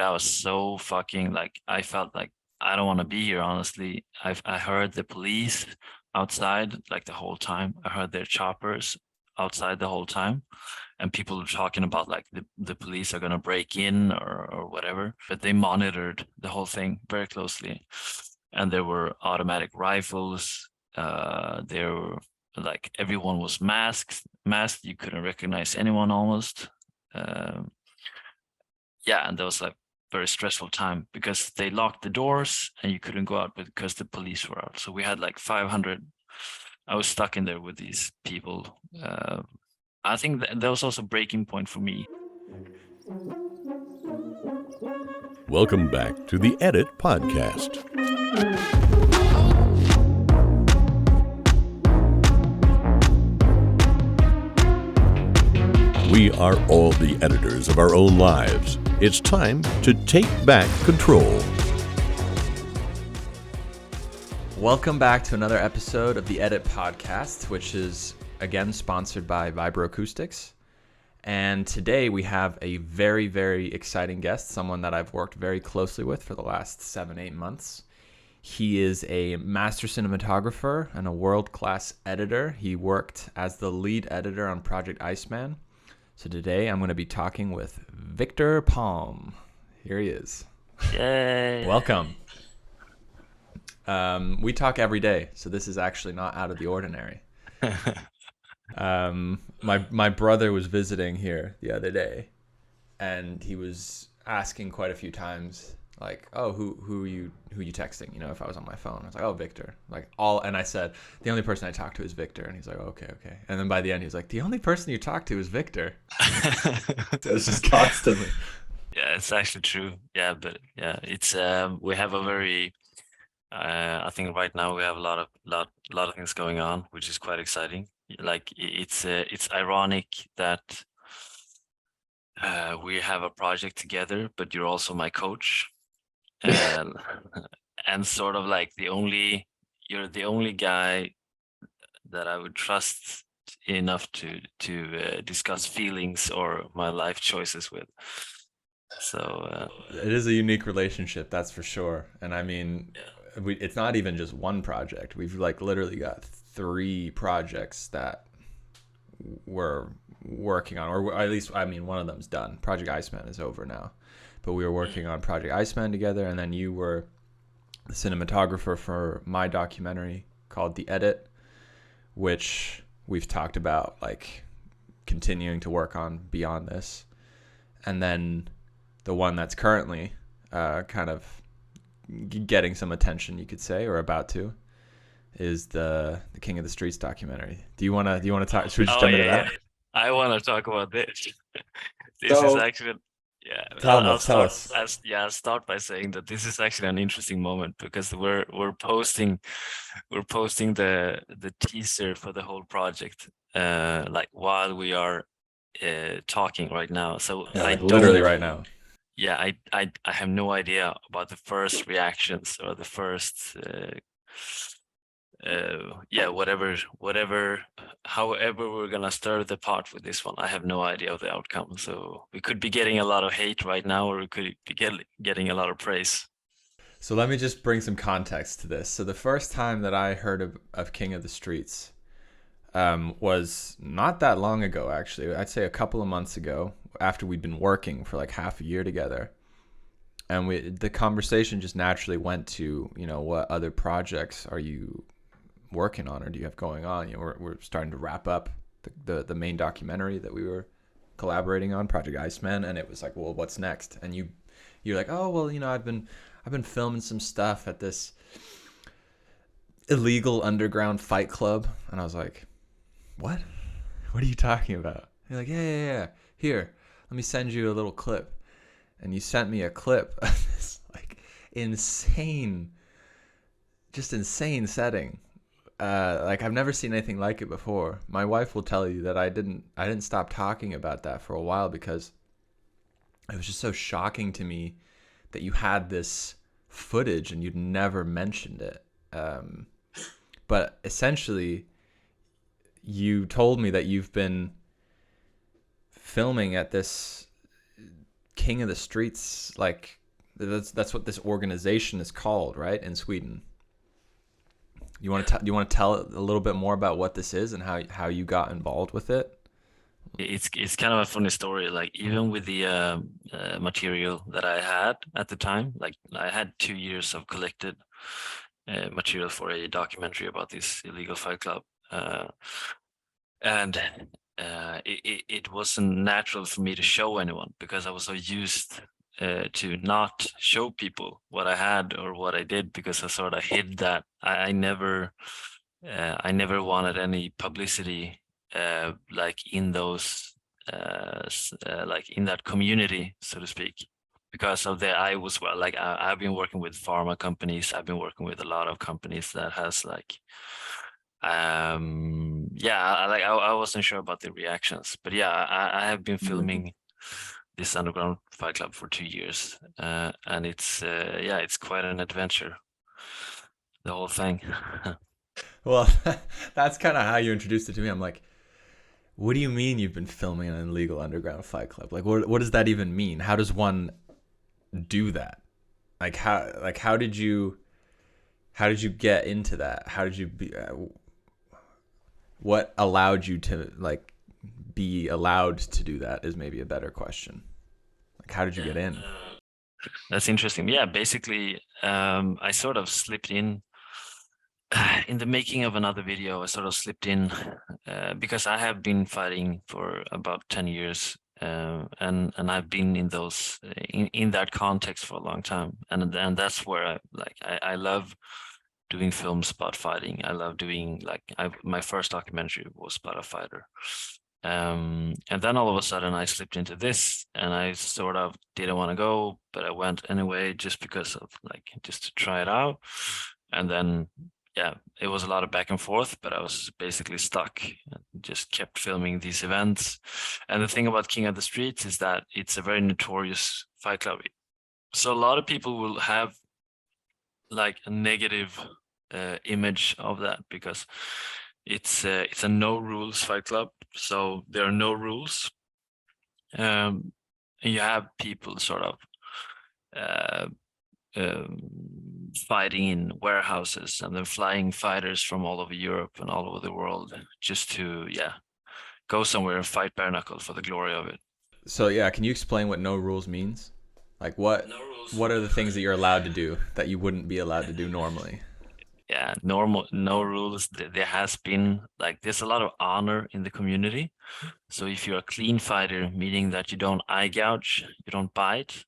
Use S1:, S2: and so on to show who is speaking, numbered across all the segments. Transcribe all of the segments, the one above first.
S1: I was so fucking like, I felt like I don't want to be here, honestly. I heard the police outside like the whole time. I heard their choppers outside the whole time, and people were talking about like the police are gonna break in or whatever. But they monitored the whole thing very closely, and there were automatic rifles. There were like everyone was masked. You couldn't recognize anyone almost. Um, yeah, and that was like very stressful time because they locked the doors and you couldn't go out because the police were out. So we had like 500. I was stuck in there with these people. I think that was also a breaking point for me.
S2: Welcome back to the Edit Podcast. We are all the editors of our own lives. It's time to take back control.
S3: Welcome back to another episode of the Edit Podcast, which is again sponsored by Vibroacoustics. And today we have a very, very exciting guest, someone that I've worked very closely with for the last 7-8 months. He is a master cinematographer and a world-class editor. He worked as the lead editor on Project Iceman. So today I'm going to be talking with Victor Palm. Here he is.
S1: Yay.
S3: Welcome. We talk every day, so this is actually not out of the ordinary. My brother was visiting here the other day, and he was asking quite a few times, like, "Oh, who you texting?" You know, if I was on my phone, I was like, "Oh, Victor." And I said, "The only person I talk to is Victor," and he's like, "Oh, okay." And then by the end, he was like, "The only person you talk to is Victor." It was just constantly.
S1: Yeah, it's actually true. Yeah, but yeah, it's we have a very I think right now we have a lot of things going on, which is quite exciting. Like it's ironic that we have a project together, but you're also my coach, and and sort of like you're the only guy that I would trust enough to discuss feelings or my life choices with. So
S3: It is a unique relationship, that's for sure. And I mean,
S1: yeah.
S3: it's not even just one project. We've like literally got 3 projects that we're working on, or at least, I mean, one of them's done. Project Iceman is over now, but we were working on Project Iceman together, and then you were the cinematographer for my documentary called The Edit, which we've talked about like continuing to work on beyond this. And then the one that's currently kind of getting some attention, you could say, or about to, is the King of the Streets documentary. Do you wanna talk? Should we just jump into that?
S1: I want to talk about this. This is
S3: So
S1: actually, yeah. I'll
S3: tell
S1: start
S3: us.
S1: as yeah. I'll start by saying that this is actually an interesting moment because we're posting the teaser for the whole project like while we are talking right now. So
S3: Yeah,
S1: I
S3: like
S1: don't
S3: literally right now.
S1: yeah, I have no idea about the first reactions or the first yeah, whatever, however we're gonna stir the pot with this one. I have no idea of the outcome. So we could be getting a lot of hate right now, or we could be getting a lot of praise.
S3: So let me just bring some context to this. So the first time that I heard of King of the Streets was not that long ago, actually. I'd say a couple of months ago, after we'd been working for like half a year together. And the conversation just naturally went to, you know, what other projects are you working on or do you have going on? You know, we're starting to wrap up the main documentary that we were collaborating on, Project Iceman, and it was like, well, what's next? And you're like, oh, well, you know, I've been filming some stuff at this illegal underground fight club. And I was like, what are you talking about? You're like, yeah. Here, let me send you a little clip. And you sent me a clip of this like insane setting. Like I've never seen anything like it before. My wife will tell you that I didn't stop talking about that for a while because it was just so shocking to me that you had this footage and you'd never mentioned it. But essentially, you told me that you've been filming at this King of the Streets, like that's what this organization is called, right? In Sweden. You want to tell a little bit more about what this is and how you got involved with it?
S1: It's kind of a funny story. Like even with the material that I had at the time, like I had 2 years of collected material for a documentary about this illegal fight club, and it wasn't natural for me to show anyone because I was so used to not show people what I had or what I did, because I sort of hid that. I never wanted any publicity like in those like in that community, so to speak, because of the I was well like I've been working with pharma companies. I've been working with a lot of companies that has like I wasn't sure about the reactions, but yeah, I have been filming this underground fight club for 2 years, and it's quite an adventure, the whole thing.
S3: Well, that's kind of how you introduced it to me. I'm like, what do you mean you've been filming an illegal underground fight club? Like, what does that even mean? How does one do that? How did you get into that? How did you be? What allowed you to like be allowed to do that is maybe a better question. Like, how did you get in?
S1: That's interesting. Yeah, basically, I sort of slipped in the making of another video. I sort of slipped in because I have been fighting for about 10 years, and I've been in those in that context for a long time, and that's where I love doing films about fighting. I love doing my first documentary was about a fighter. And then all of a sudden I slipped into this, and I sort of didn't want to go, but I went anyway just because of just to try it out. And then yeah, it was a lot of back and forth, but I was basically stuck and just kept filming these events. And the thing about King of the Streets is that it's a very notorious fight club. So a lot of people will have like a negative image of that, because it's a no rules fight club. So there are no rules. And you have people sort of fighting in warehouses, and then flying fighters from all over Europe and all over the world just to go somewhere and fight bare knuckle for the glory of it.
S3: So yeah, can you explain what no rules means? Like what are the things that you're allowed to do that you wouldn't be allowed to do normally?
S1: Yeah, no rules. There has been there's a lot of honor in the community. So if you're a clean fighter, meaning that you don't eye gouge, you don't bite,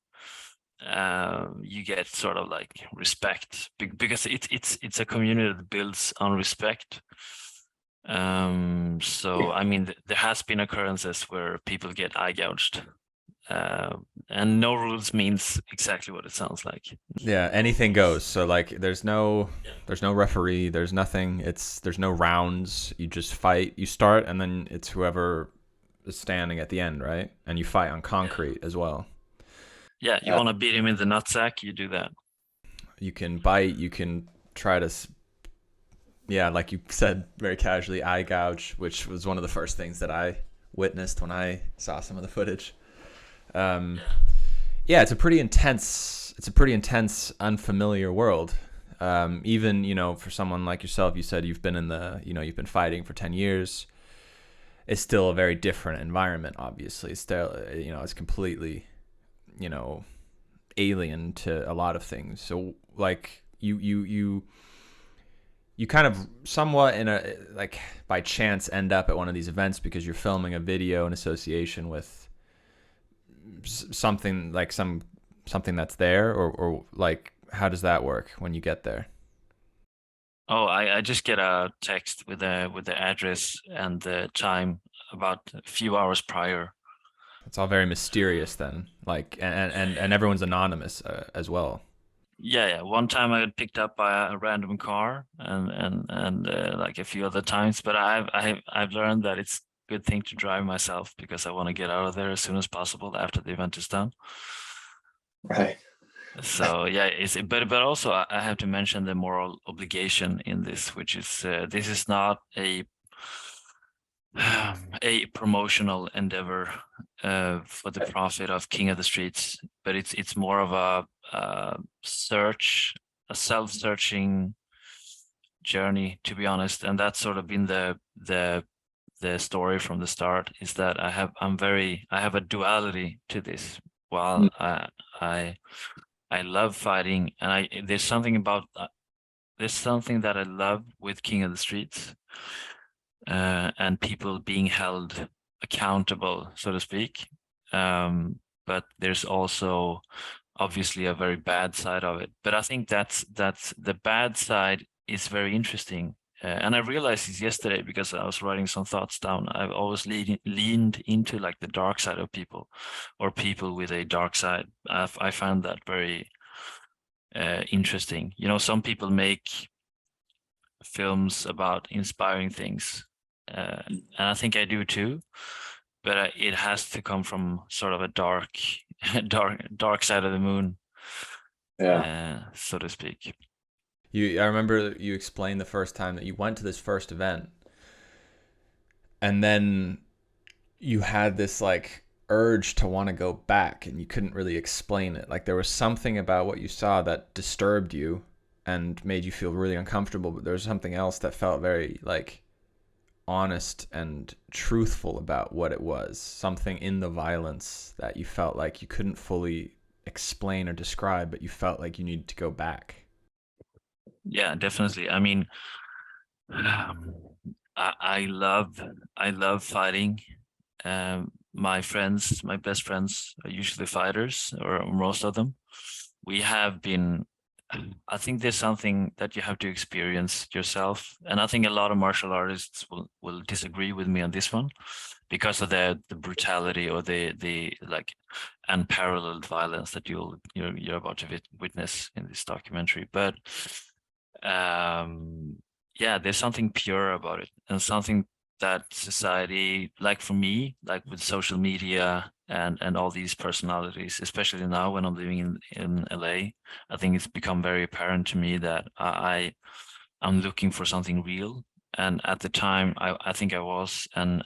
S1: you get sort of respect, because it's a community that builds on respect. So I mean, there has been occurrences where people get eye gouged. And no rules means exactly what it sounds like.
S3: Yeah, anything goes. So there's no referee, there's nothing. There's no rounds. You just fight. You start, and then it's whoever is standing at the end, right? And you fight on concrete as well.
S1: Yeah, you want to beat him in the nutsack, you do that.
S3: You can bite. You can try to, like you said very casually, eye gouge, which was one of the first things that I witnessed when I saw some of the footage. It's a pretty intense, unfamiliar world. Even, for someone like yourself, you said you've been fighting for 10 years. It's still a very different environment, obviously. It's still, it's completely, alien to a lot of things. So you kind of somewhat by chance end up at one of these events because you're filming a video in association with something something that's there, or how does that work when you get there?
S1: Oh, I just get a text with the address and the time about a few hours prior.
S3: It's all very mysterious then, and everyone's anonymous as well.
S1: Yeah. One time I got picked up by a random car, and a few other times, but I've learned that it's good thing to drive myself, because I want to get out of there as soon as possible after the event is done.
S4: Right.
S1: So yeah, but also I have to mention the moral obligation in this, which is this is not a a promotional endeavor for the profit of King of the Streets, but it's more of a search, a self-searching journey, to be honest. And that's sort of been the story from the start, is that I have a duality to this. While I love fighting, and there's something about there's something that I love with King of the Streets, and people being held accountable, so to speak. But there's also obviously a very bad side of it. But I think that's the bad side is very interesting. And I realized this yesterday because I was writing some thoughts down. I've always leaned into like the dark side of people, or people with a dark side. I found that very interesting. You know, some people make films about inspiring things, and I think I do too. But it has to come from sort of a dark side of the moon,
S4: Yeah.
S1: so to speak.
S3: I remember you explained the first time that you went to this first event, and then you had this like urge to want to go back, and you couldn't really explain it. Like there was something about what you saw that disturbed you and made you feel really uncomfortable, but there was something else that felt very like honest and truthful about what it was. Something in the violence that you felt like you couldn't fully explain or describe, but you felt like you needed to go back.
S1: Yeah, definitely. I mean, I love fighting. My friends, my best friends, are usually fighters, or most of them. We have been. I think there's something that you have to experience yourself, and I think a lot of martial artists will disagree with me on this one, because of the brutality, or the like unparalleled violence that you're about to witness in this documentary. But yeah, there's something pure about it, and something that society, like for me, like with social media and all these personalities, especially now when I'm living in LA, I think it's become very apparent to me that I'm looking for something real. And at the time, I think I was, and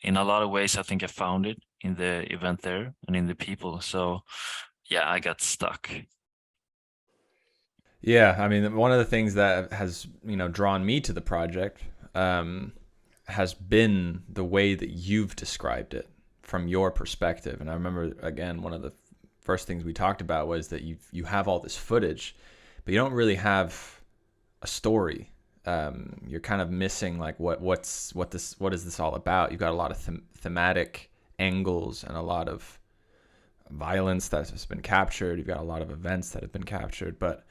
S1: in a lot of ways, I think I found it in the event there and in the people. So yeah, I got stuck.
S3: Yeah, I mean, one of the things that has, drawn me to the project has been the way that you've described it from your perspective. And I remember, again, one of the first things we talked about was that you have all this footage, but you don't really have a story. You're kind of missing like what is this all about? You've got a lot of thematic angles and a lot of violence that has been captured. You've got a lot of events that have been captured, but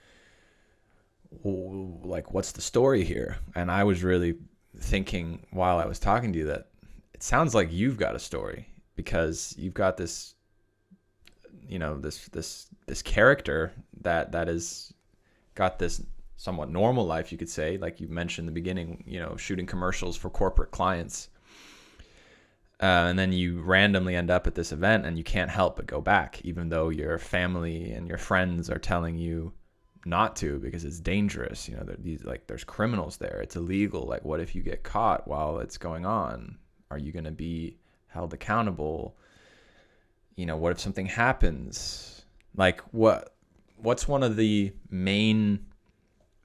S3: like, what's the story here? And I was really thinking while I was talking to you that it sounds like you've got a story, because you've got this, this character that is got this somewhat normal life, you could say, like you mentioned in the beginning, shooting commercials for corporate clients. And then you randomly end up at this event and you can't help but go back, even though your family and your friends are telling you not to because it's dangerous. There's criminals there. It's illegal. Like, what if you get caught while it's going on? Are you going to be held accountable? What if something happens? Like, what's one of the main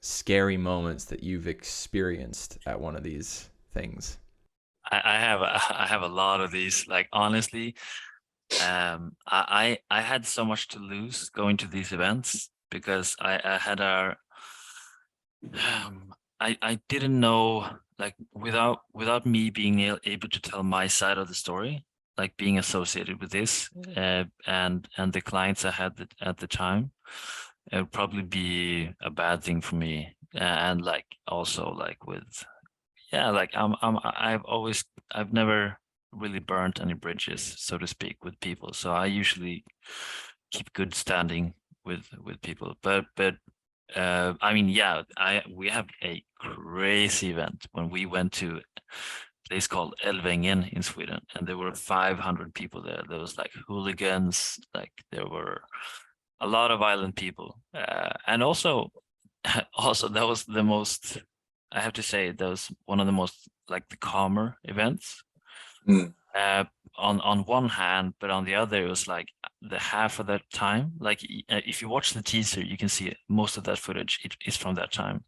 S3: scary moments that you've experienced at one of these things?
S1: I have a lot of these. Like, honestly, I had so much to lose going to these events, because I had I didn't know, like, without me being able to tell my side of the story, like being associated with this, and the clients I had at the time, it would probably be a bad thing for me. And like also like with, yeah, like I've never really burnt any bridges, so to speak, with people. So I usually keep good standing with people. But I mean, yeah, we have a crazy event when we went to a place called Älvängen in Sweden, and there were 500 people there. There was like hooligans, like there were a lot of violent people, and also also that was the most, I have to say, that was one of the most like the calmer events.
S4: Mm.
S1: On one hand, but on the other, it was like the half of that time. Like if you watch the teaser, you can see most of that footage is from that time.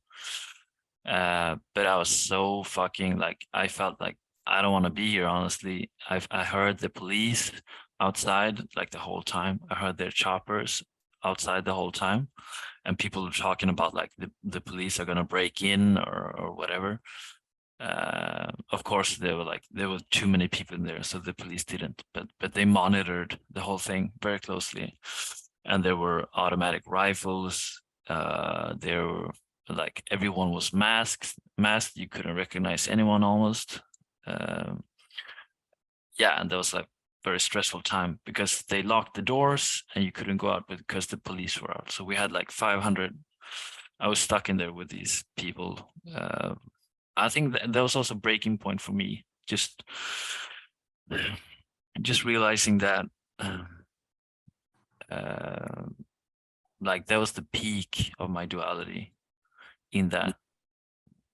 S1: But I was so fucking like I felt like I don't want to be here. Honestly, I heard the police outside like the whole time. I heard their choppers outside the whole time, and people were talking about like the police are gonna break in or whatever. Of course, there were too many people in there, so the police didn't. But they monitored the whole thing very closely, and there were automatic rifles. There were like everyone was masked. You couldn't recognize anyone almost. Yeah, and that was like very stressful time because they locked the doors and you couldn't go out because the police were out. So we had like 500. I was stuck in there with these people. I think that was also a breaking point for me. Just realizing that, like that was the peak of my duality. In that,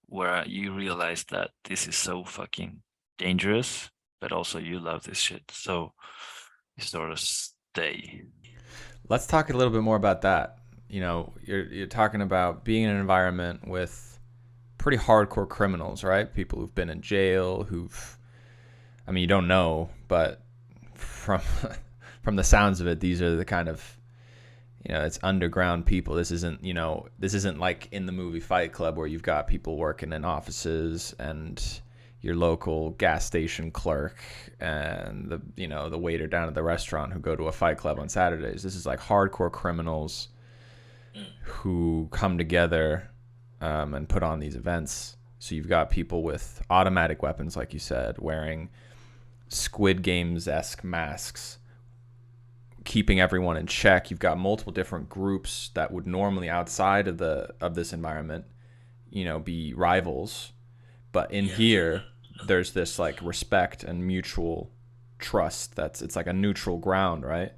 S1: where you realize that this is so fucking dangerous, but also you love this shit, so you sort of stay.
S3: Let's talk a little bit more about that. You know, you're talking about being in an environment with pretty hardcore criminals, right? People who've been in jail, I mean, you don't know, but from the sounds of it, these are the kind of, you know, it's underground people. This isn't like in the movie Fight Club where you've got people working in offices and your local gas station clerk and the waiter down at the restaurant who go to a Fight Club on Saturdays. This is like hardcore criminals who come together and put on these events. So you've got people with automatic weapons, like you said, wearing Squid Games-esque masks, keeping everyone in check. You've got multiple different groups that would normally outside of this environment, be rivals, but in here there's this like respect and mutual trust. It's like a neutral ground, right?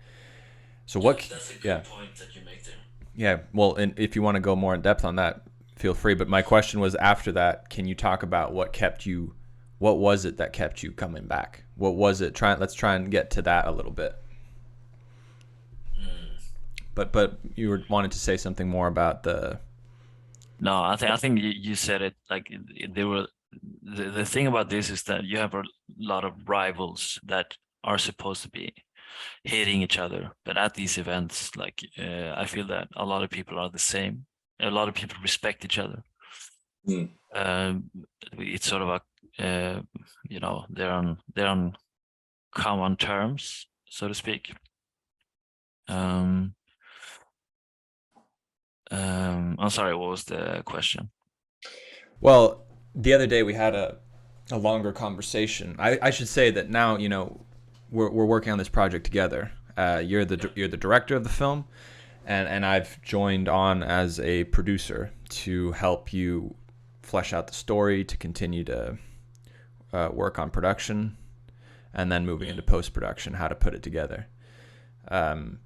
S3: So
S1: that's a good point that you make there.
S3: Yeah, well, and if you want to go more in depth on that, feel free. But my question was, after that, can you talk about what was it that kept you coming back? What was it? Let's try and get to that a little bit. But you wanted to say something more about the.
S1: No, I think you said it. Like they were. The thing about this is that you have a lot of rivals that are supposed to be hating each other, but at these events, like I feel that a lot of people are the same. A lot of people respect each other. It's sort of a they're on common terms, so to speak. I'm sorry, what was the question?
S3: Well, the other day we had a longer conversation. I should say that now, we're working on this project together. You're the director of the film, and I've joined on as a producer to help you flesh out the story, to continue to work on production, and then moving into post-production, how to put it together. So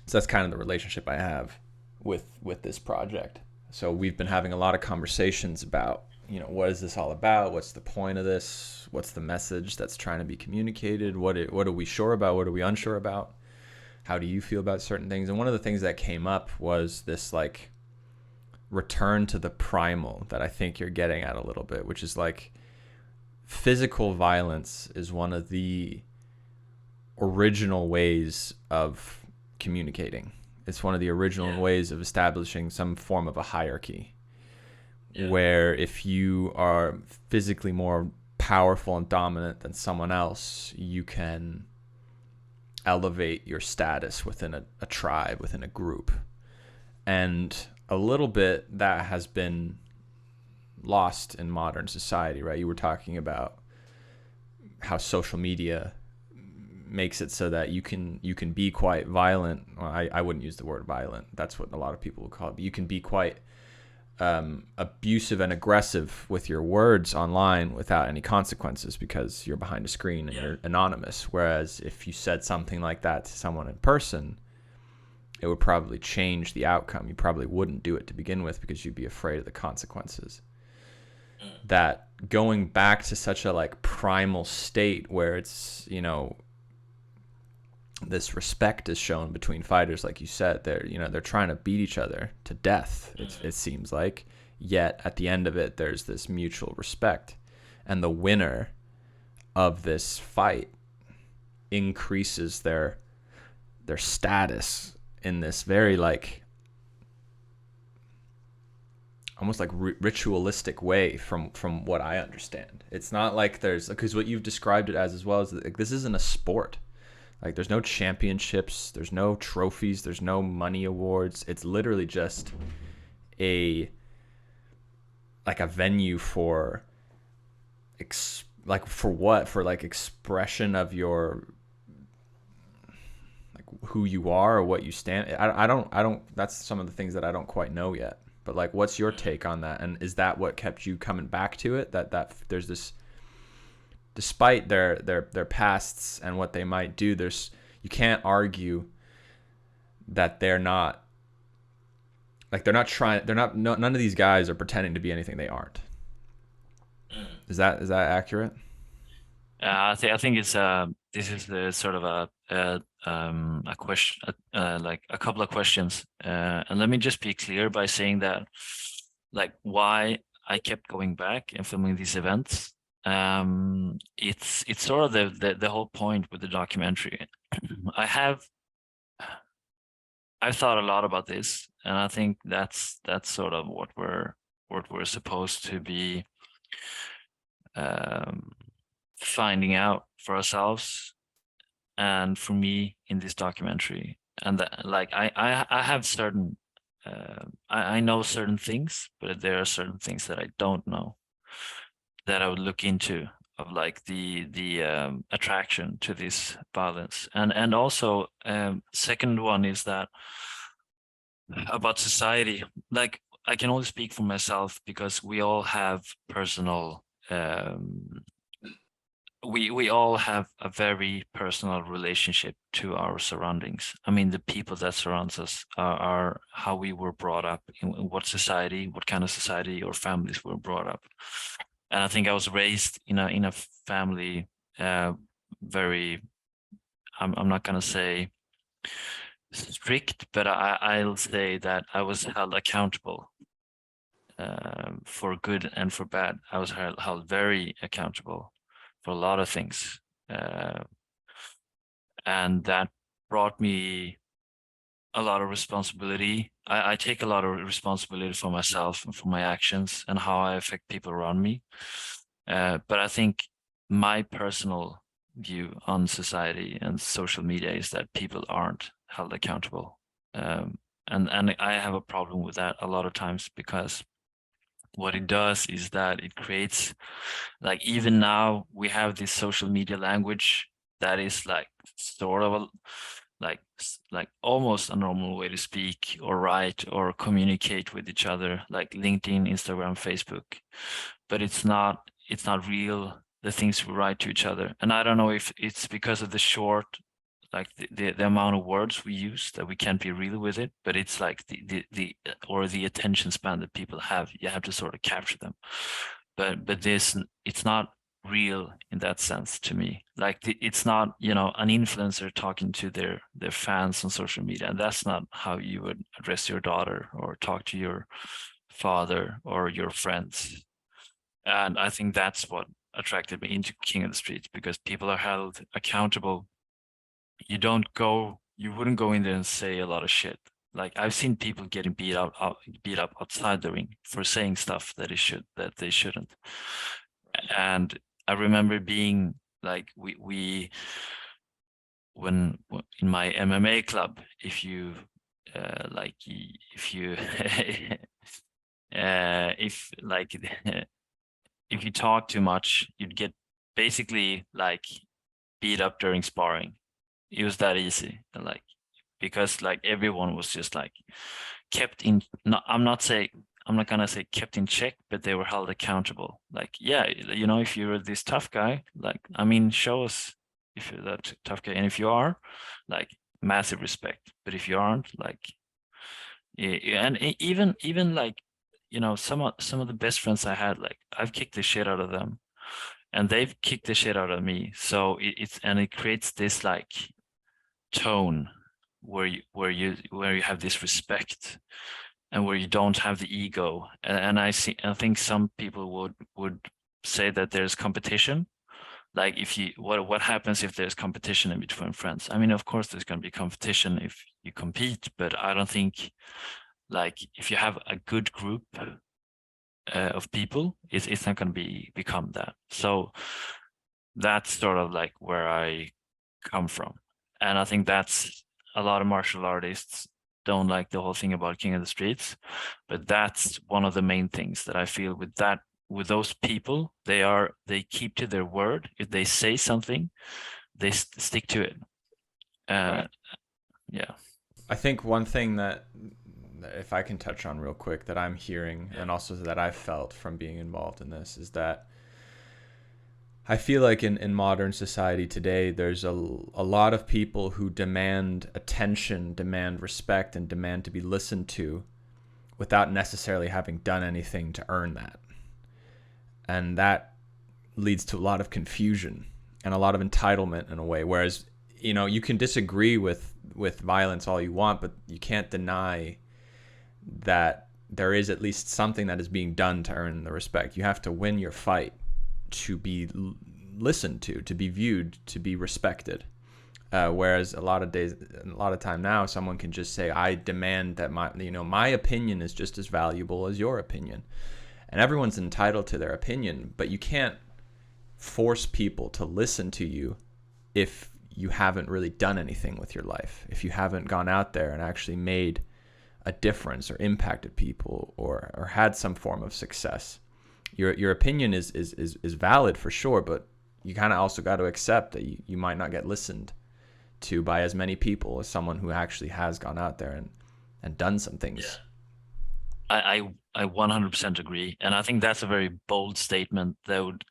S3: that's kind of the relationship I have with this project. So we've been having a lot of conversations about, what is this all about? What's the point of this? What's the message that's trying to be communicated? What are we sure about? What are we unsure about? How do you feel about certain things? And one of the things that came up was this like return to the primal that I think you're getting at a little bit, which is like physical violence is one of the original ways of communicating. It's one of the original ways of establishing some form of a hierarchy, where if you are physically more powerful and dominant than someone else, you can elevate your status within a tribe, within a group. And a little bit that has been lost in modern society, right? You were talking about how social media makes it so that you can be quite violent. Well, I wouldn't use the word violent. That's what a lot of people would call it. But you can be quite abusive and aggressive with your words online without any consequences because you're behind a screen and you're anonymous. Whereas if you said something like that to someone in person, it would probably change the outcome. You probably wouldn't do it to begin with because you'd be afraid of the consequences. that going back to such a like primal state where it's, you know, this respect is shown between fighters, like you said, they're trying to beat each other to death. It seems like, yet at the end of it, there's this mutual respect, and the winner of this fight increases their status in this very like almost like ritualistic way from what I understand. It's not like there's, because what you've described it as well is like, this isn't a sport. Like there's no championships, there's no trophies, there's no money awards. It's literally just a venue for expression of your, like, who you are or what you stand. I don't that's some of the things that I don't quite know yet. But like, what's your take on that? And is that what kept you coming back to it? That there's this, despite their pasts and what they might do, you can't argue that none of these guys are pretending to be anything they aren't. Is that accurate?
S1: I think it's this is the sort of a question, like a couple of questions, and let me just be clear by saying that, like, why I kept going back and filming these events. It's sort of the whole point with the documentary. I've thought a lot about this, and I think that's sort of what we're supposed to be finding out for ourselves, and for me in this documentary. And that, like, I have certain I know certain things, but there are certain things that I don't know that I would look into, of like the attraction to this violence. And also second one is that about society. Like, I can only speak for myself because we all have personal we all have a very personal relationship to our surroundings. I mean, the people that surrounds us are how we were brought up, in what society, what kind of society or families were brought up. And I think I was raised in a family very, I'm not gonna say strict, but I'll say that I was held accountable for good and for bad. I was held very accountable for a lot of things, and that brought me a lot of responsibility. I take a lot of responsibility for myself and for my actions and how I affect people around me. But I think my personal view on society and social media is that people aren't held accountable, and I have a problem with that a lot of times, because what it does is that it creates, like, even now we have this social media language that is like sort of like almost a normal way to speak or write or communicate with each other, like LinkedIn, Instagram, Facebook, but it's not real, the things we write to each other. And I don't know if it's because of the short, like the amount of words we use, that we can't be real with it, but it's like the attention span that people have, you have to sort of capture them. But it's not real in that sense to me. Like, it's not, you know, an influencer talking to their fans on social media, and that's not how you would address your daughter or talk to your father or your friends. And I think that's what attracted me into King of the Streets, because people are held accountable. You wouldn't go in there and say a lot of shit. Like, I've seen people getting beat up outside the ring for saying stuff that they shouldn't. And I remember being like, when in my MMA club, if you if you if you talk too much, you'd get basically like beat up during sparring. It was that easy, and like, because like everyone was just like kept in, no, I'm not gonna say kept in check, but they were held accountable. Like, yeah, you know, if you're this tough guy, like, I mean, show us if you're that tough guy. And if you are, like, massive respect. But if you aren't, like, and even like some of the best friends I had, like I've kicked the shit out of them, and they've kicked the shit out of me. So it creates this like tone where you have this respect, and where you don't have the ego. And I think some people would say that there's competition. Like if you what happens if there's competition in between friends? I mean, of course there's going to be competition if you compete, but I don't think, like, if you have a good group of people, it's not going to become that. So that's sort of like where I come from. And I think that's a lot of martial artists don't like the whole thing about King of the Streets, but that's one of the main things that I feel with those people. They keep to their word. If they say something, they stick to it.
S3: Right.
S1: Yeah.
S3: I think one thing that, if I can touch on real quick, that I'm hearing, and also that I've felt from being involved in this, is that I feel like in modern society today, there's a lot of people who demand attention, demand respect, and demand to be listened to without necessarily having done anything to earn that. And that leads to a lot of confusion and a lot of entitlement in a way. Whereas, you can disagree with violence all you want, but you can't deny that there is at least something that is being done to earn the respect. You have to win your fight to be listened to be viewed, to be respected. Whereas a lot of time now, someone can just say, I demand that my opinion is just as valuable as your opinion. And everyone's entitled to their opinion, but you can't force people to listen to you if you haven't really done anything with your life, if you haven't gone out there and actually made a difference or impacted people or had some form of success. Your opinion is valid for sure, but you kind of also got to accept that you might not get listened to by as many people as someone who actually has gone out there and done some things.
S1: Yeah. I 100% agree, and I think that's a very bold statement that would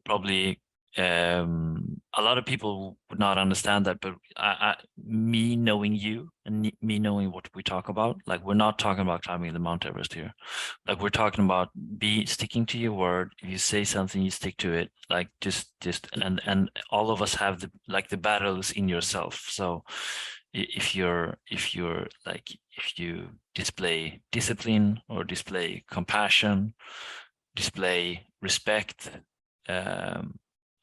S1: probably a lot of people would not understand that. But me knowing you and me knowing what we talk about, like, we're not talking about climbing the Mount Everest here. Like, we're talking about sticking to your word. If you say something, you stick to it. Like, just and all of us have the battles in yourself. So if you display discipline or display compassion, display respect,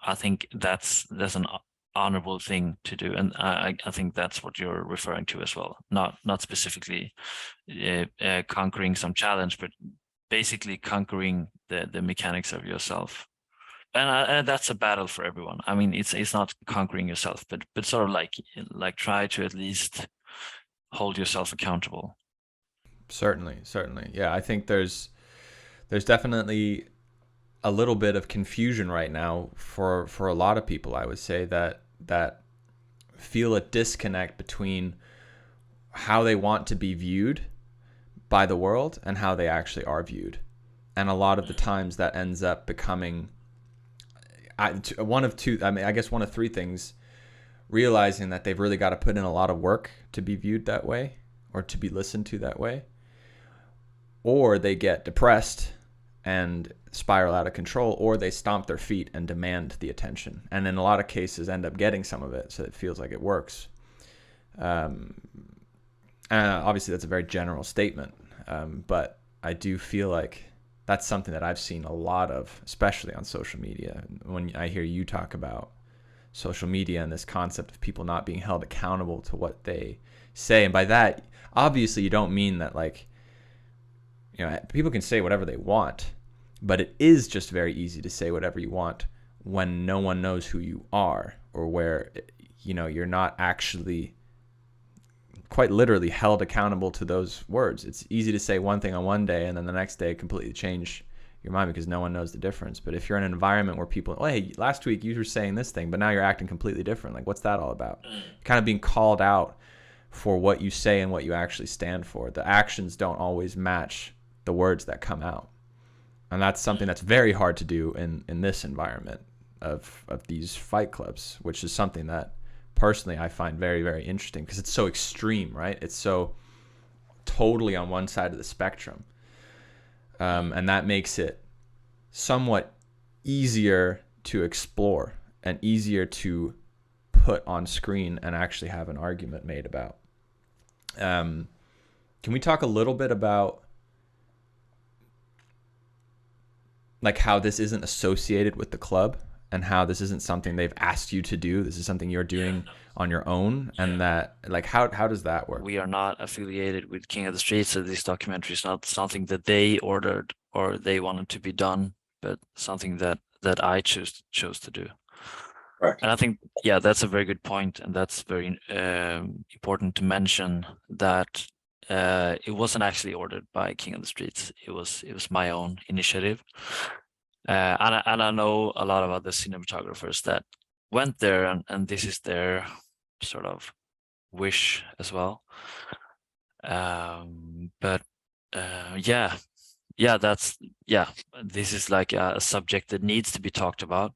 S1: I think that's an honorable thing to do, and I think that's what you're referring to as well. Not specifically conquering some challenge, but basically conquering the mechanics of yourself. And that's a battle for everyone. I mean, it's not conquering yourself, but sort of like try to at least hold yourself accountable.
S3: Certainly. Yeah, I think there's definitely a little bit of confusion right now for a lot of people. I would say that feel a disconnect between how they want to be viewed by the world and how they actually are viewed. And a lot of the times that ends up becoming one of three things: realizing that they've really got to put in a lot of work to be viewed that way or to be listened to that way, or they get depressed and spiral out of control, or they stomp their feet and demand the attention, and in a lot of cases end up getting some of it, so it feels like it works. Obviously that's a very general statement, but I do feel like that's something that I've seen a lot of, especially on social media. When I hear you talk about social media and this concept of people not being held accountable to what they say, and by that, obviously you don't mean that, like, people can say whatever they want, but it is just very easy to say whatever you want when no one knows who you are, or where, you're not actually quite literally held accountable to those words. It's easy to say one thing on one day and then the next day completely change your mind because no one knows the difference. But if you're in an environment where people, oh, hey, last week you were saying this thing, but now you're acting completely different. Like, what's that all about? Kind of being called out for what you say and what you actually stand for. The actions don't always match the words that come out. And that's something that's very hard to do in this environment of these fight clubs, which is something that personally I find very, very interesting because it's so extreme, right? It's so totally on one side of the spectrum. And that makes it somewhat easier to explore and easier to put on screen and actually have an argument made about. Can we talk a little bit about like how this isn't associated with the club and how this isn't something they've asked you to do? This is something you're doing on your own, and that like how does that work?
S1: We are not affiliated with King of the Streets, so this documentary is not something that they ordered or they wanted to be done, but something that I chose to do.
S4: Right.
S1: And I think, yeah, that's a very good point, and that's very important to mention that it wasn't actually ordered by King of the Streets. It was my own initiative, and I know a lot of other cinematographers that went there, and this is their sort of wish as well. But this is like a subject that needs to be talked about.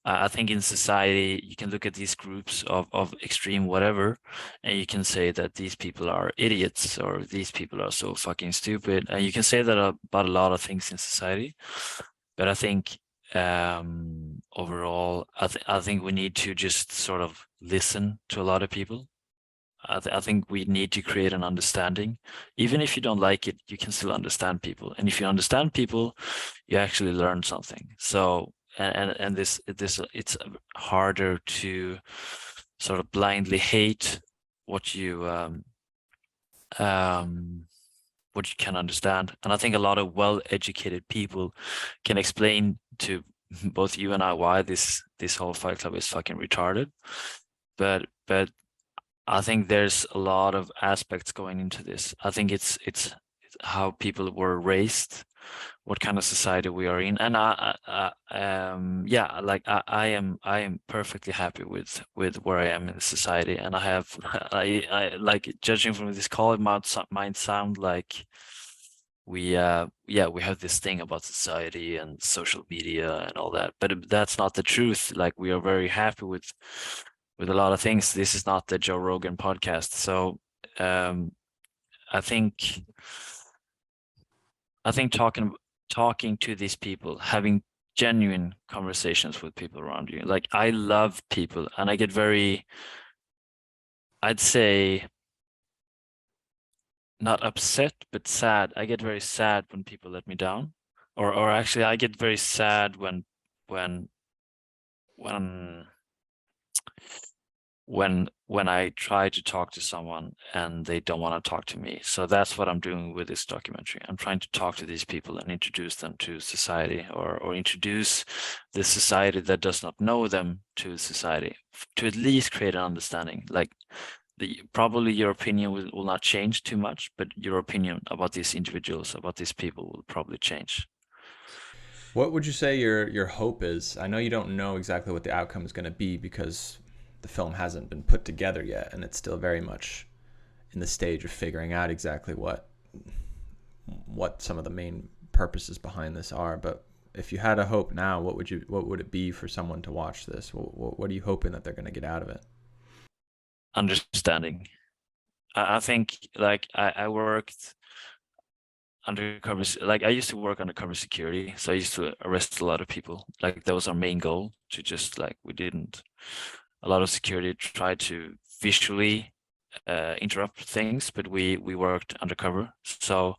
S1: I think in society, you can look at these groups of extreme whatever, and you can say that these people are idiots or these people are so fucking stupid. And you can say that about a lot of things in society. But I think overall, I think we need to just sort of listen to a lot of people. I think we need to create an understanding. Even if you don't like it, you can still understand people. And if you understand people, you actually learn something. So, and this it's harder to sort of blindly hate what you can understand. And I think a lot of well-educated people can explain to both you and I why this whole Fight Club is fucking retarded. But I think there's a lot of aspects going into this. I think it's how people were raised, what kind of society we are in, and I am perfectly happy with where I am in the society, and I have I like, judging from this call, it might sound like we have this thing about society and social media and all that, but that's not the truth. Like, we are very happy with a lot of things. This is not the Joe Rogan podcast. So I think talking to these people, having genuine conversations with people around you. Like, I love people, and I get very, I'd say, not upset, but sad. I get very sad when people let me down, or actually I get very sad when I try to talk to someone and they don't want to talk to me. So that's what I'm doing with this documentary. I'm trying to talk to these people and introduce them to society, or introduce the society that does not know them to society, to at least create an understanding. Like, probably your opinion will not change too much, but your opinion about these individuals, about these people, will probably change.
S3: What would you say your hope is? I know you don't know exactly what the outcome is going to be because the film hasn't been put together yet, and it's still very much in the stage of figuring out exactly what some of the main purposes behind this are. But if you had a hope now, what would it be for someone to watch this? What are you hoping that they're going to get out of it?
S1: Understanding. I think, like, I worked undercover, like, I used to work undercover security, so I used to arrest a lot of people. Like, that was our main goal, to just, like, a lot of security tried to visually interrupt things, but we worked undercover. So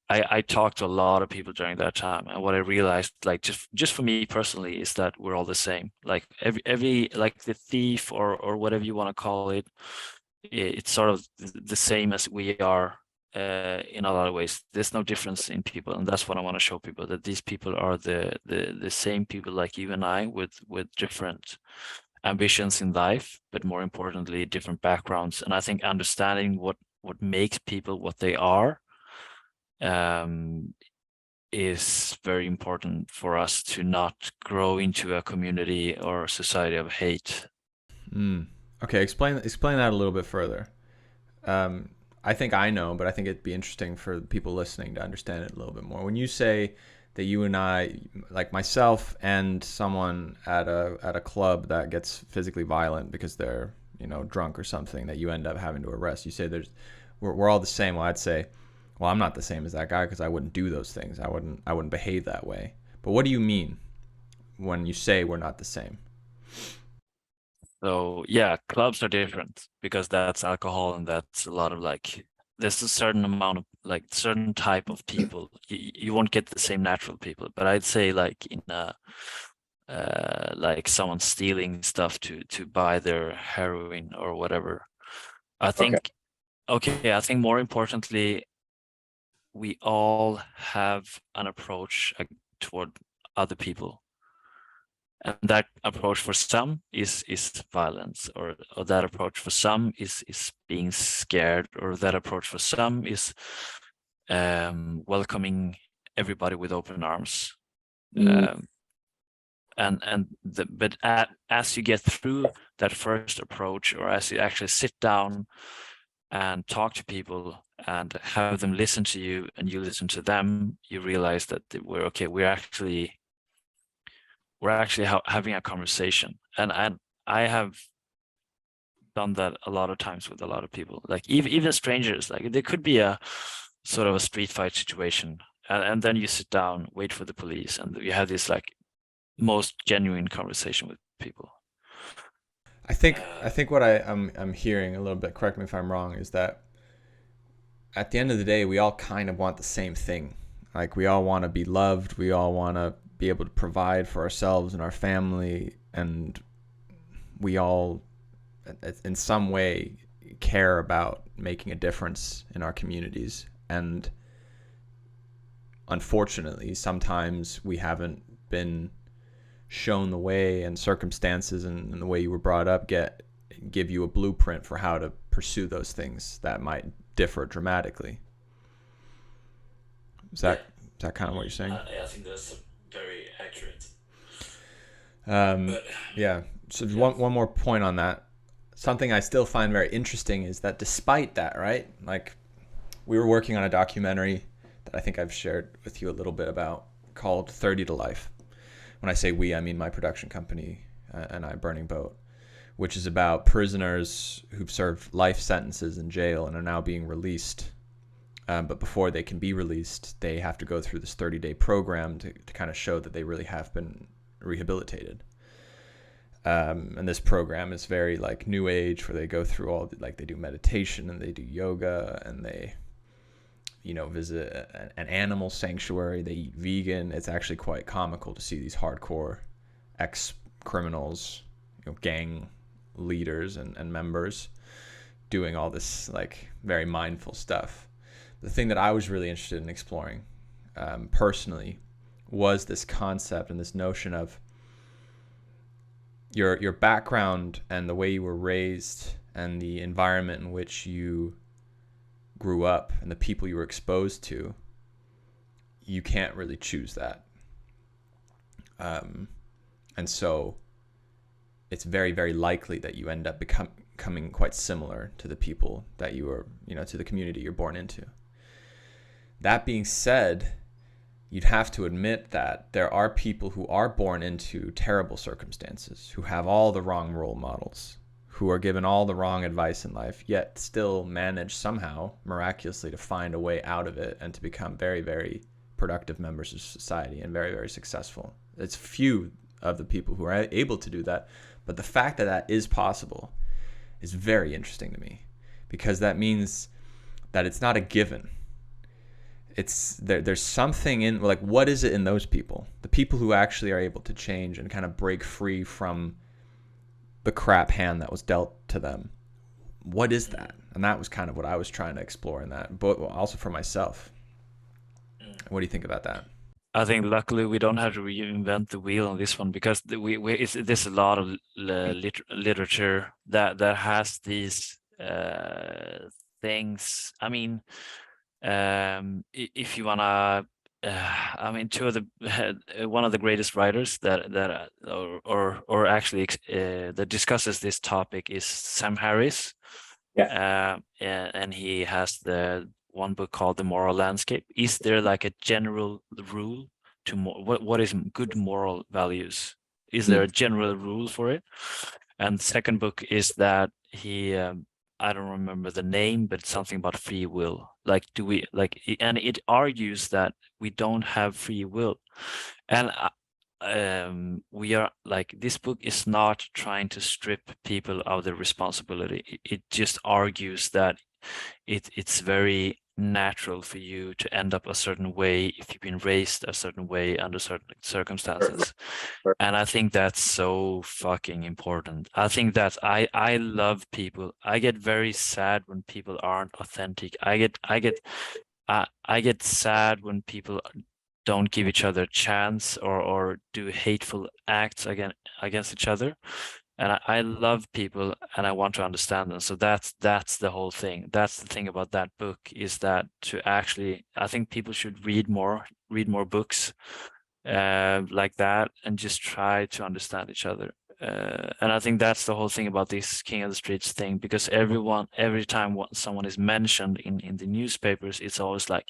S1: I talked to a lot of people during that time, and what I realized, like, just for me personally, is that we're all the same. Like, every like, the thief or whatever you want to call it, it's sort of the same as we are in a lot of ways. There's no difference in people, and that's what I want to show people, that these people are the same people like you and I, with different ambitions in life, but more importantly, different backgrounds. And I think understanding what makes people what they are is very important for us to not grow into a community or a society of hate.
S3: Okay, explain that a little bit further. I think I know, but I think it'd be interesting for people listening to understand it a little bit more. When you say that you and I, like myself and someone at a club that gets physically violent because they're, drunk or something, that you end up having to arrest, you say we're all the same. Well, I'd say well, I'm not the same as that guy because I wouldn't do those things. I wouldn't behave that way. But what do you mean when you say we're not the same?
S1: So yeah, clubs are different because that's alcohol and that's a lot of like there's a certain amount of like certain type of people. You won't get the same natural people, but I'd say like in a like someone stealing stuff to buy their heroin or whatever. I
S4: Okay.
S1: think okay, I think more importantly, we all have an approach toward other people. And that approach for some is violence, or that approach for some is being scared, or that approach for some is welcoming everybody with open arms.
S4: Mm,
S1: But as you get through that first approach, or as you actually sit down and talk to people and have them listen to you and you listen to them, you realize that we're actually having a conversation. And I have done that a lot of times with a lot of people, like even strangers. Like there could be a sort of a street fight situation, and then you sit down, wait for the police, and you have this like most genuine conversation with people.
S3: I think what I'm hearing a little bit, correct me if I'm wrong, is that at the end of the day, we all kind of want the same thing. Like we all want to be loved, we all want to be able to provide for ourselves and our family, and we all in some way care about making a difference in our communities. And unfortunately, sometimes we haven't been shown the way, and circumstances and the way you were brought up give you a blueprint for how to pursue those things that might differ dramatically. Is that kind of what you're saying?
S1: I think that's very accurate.
S3: Yeah. So one more point on that. Something I still find very interesting is that despite that, right? Like we were working on a documentary that I think I've shared with you a little bit about, called 30 to Life. When I say we, I mean my production company and I, Burning Boat, which is about prisoners who've served life sentences in jail and are now being released. But before they can be released, they have to go through this 30-day program to kind of show that they really have been rehabilitated. And this program is very like new age, where they go through all like they do meditation and they do yoga and they visit an animal sanctuary. They eat vegan. It's actually quite comical to see these hardcore ex-criminals, gang leaders and members doing all this like very mindful stuff. The thing that I was really interested in exploring personally was this concept and this notion of your background and the way you were raised and the environment in which you grew up and the people you were exposed to. You can't really choose that. And so it's very, very likely that you end up becoming quite similar to the people that you were, to the community you're born into. That being said, you'd have to admit that there are people who are born into terrible circumstances, who have all the wrong role models, who are given all the wrong advice in life, yet still manage somehow, miraculously, to find a way out of it and to become very, very productive members of society and very, very successful. It's few of the people who are able to do that, but the fact that that is possible is very interesting to me, because that means that it's not a given. It's there's something in, like, what is it in those people, the people who actually are able to change and kind of break free from the crap hand that was dealt to them? What is that? And that was kind of what I was trying to explore in that, but also for myself. What do you think about that?
S1: I think luckily we don't have to reinvent the wheel on this one, because there's a lot of literature that has these things. I mean, if you wanna, I mean, one of the greatest writers or actually that discusses this topic is Sam Harris.
S4: Yeah.
S1: And he has the one book called The Moral Landscape. Is there like a general rule to what is good moral values? Is there a general rule for it? And second book is that he I don't remember the name, but it's something about free will. Like, do we like, and it argues that we don't have free will. And we are like, this book is not trying to strip people of their responsibility. It just argues that it's very natural for you to end up a certain way if you've been raised a certain way under certain circumstances. And I think that's so fucking important. I think that I love people. I get very sad when people aren't authentic. I get sad when people don't give each other a chance or do hateful acts against each other. And I love people and I want to understand them. So that's the whole thing. That's the thing about that book, is that to actually, I think people should read more books like that, and just try to understand each other. And I think that's the whole thing about this King of the Streets thing, because every time someone is mentioned in the newspapers, it's always like,